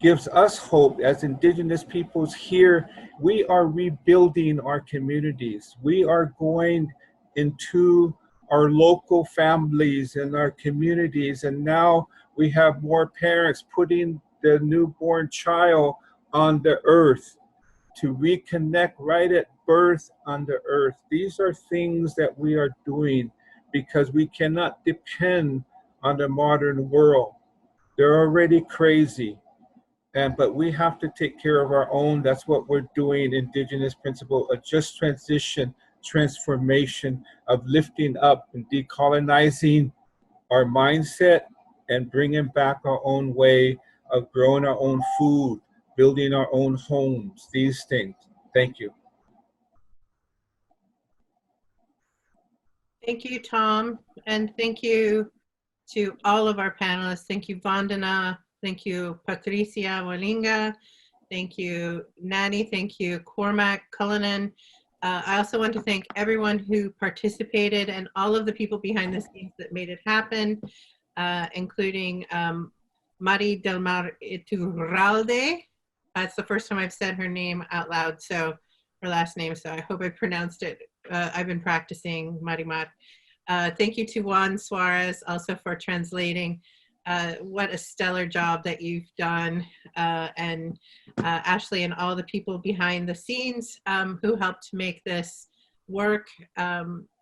as indigenous peoples here. We are rebuilding our communities. We are going into our local families and our communities. And now we have more parents putting the newborn child on the earth to reconnect right at birth on the earth. These are things that we are doing because we cannot depend on the modern world. They're already crazy. But we have to take care of our own. That's what we're doing, indigenous principle, a just transition, transformation of lifting up and decolonizing our mindset and bringing back our own way of growing our own food, building our own homes, these things. Thank you. Thank you, Tom. And thank you to all of our panelists. Thank you, Vandana. Thank you, Patricia Gualinga. Thank you, Natty. Thank you, Cormac Cullinan. I also want to thank everyone who participated and all of the people behind the scenes that made it happen, including Mari Del Mar Iturralde. That's the first time I've said her name out loud, so her last name, so I hope I pronounced it. I've been practicing Marimar. Thank you to Juan Suarez also for translating. What a stellar job that you've done, and Ashley and all the people behind the scenes who helped make this work.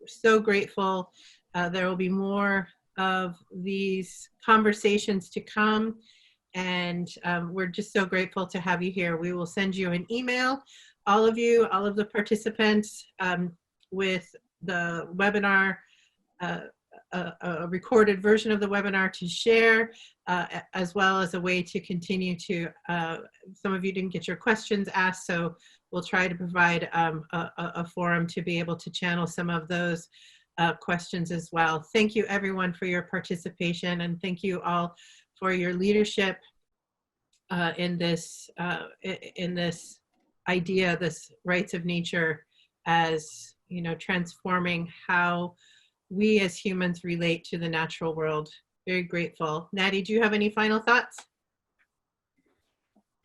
So grateful. There will be more of these conversations to come, and we're just so grateful to have you here. We will send you an email, all of you, all of the participants, with the webinar, a recorded version of the webinar to share, as well as a way to continue to, some of you didn't get your questions asked, so we'll try to provide a forum to be able to channel some of those questions as well. Thank you everyone for your participation, and thank you all for your leadership in this idea, this rights of nature, as you know, transforming how we as humans relate to the natural world. Very grateful. Natty, do you have any final thoughts?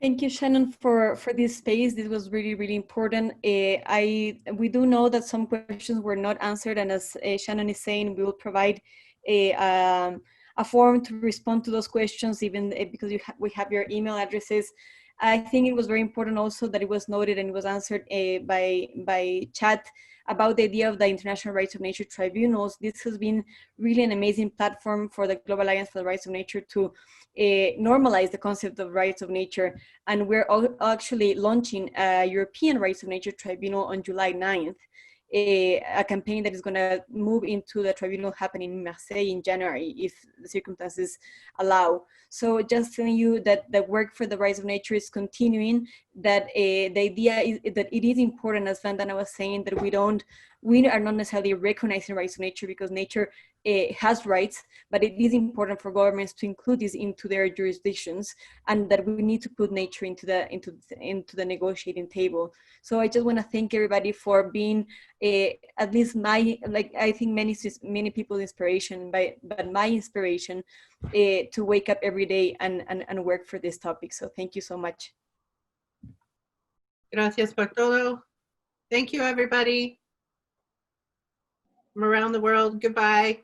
Thank you, Shannon, for this space. This was really, really important. We do know that some questions were not answered, and as Shannon is saying, we will provide a form to respond to those questions, even because we have your email addresses. I think it was very important also that it was noted and it was answered by chat about the idea of the International Rights of Nature Tribunals. This has been really an amazing platform for the Global Alliance for the Rights of Nature to normalize the concept of rights of nature. And we're actually launching a European Rights of Nature Tribunal on July 9th, a campaign that is going to move into the tribunal happening in Marseille in January, if the circumstances allow. So just telling you that the work for the rights of nature is continuing, that the idea is that it is important, as Vandana was saying, that we are not necessarily recognizing rights of nature because nature has rights, but it is important for governments to include this into their jurisdictions, and that we need to put nature into the negotiating table. So I just want to thank everybody for being at least I think many people's inspiration, but my inspiration to wake up every day and work for this topic. So thank you so much. Gracias por todo. Thank you, everybody from around the world. Goodbye.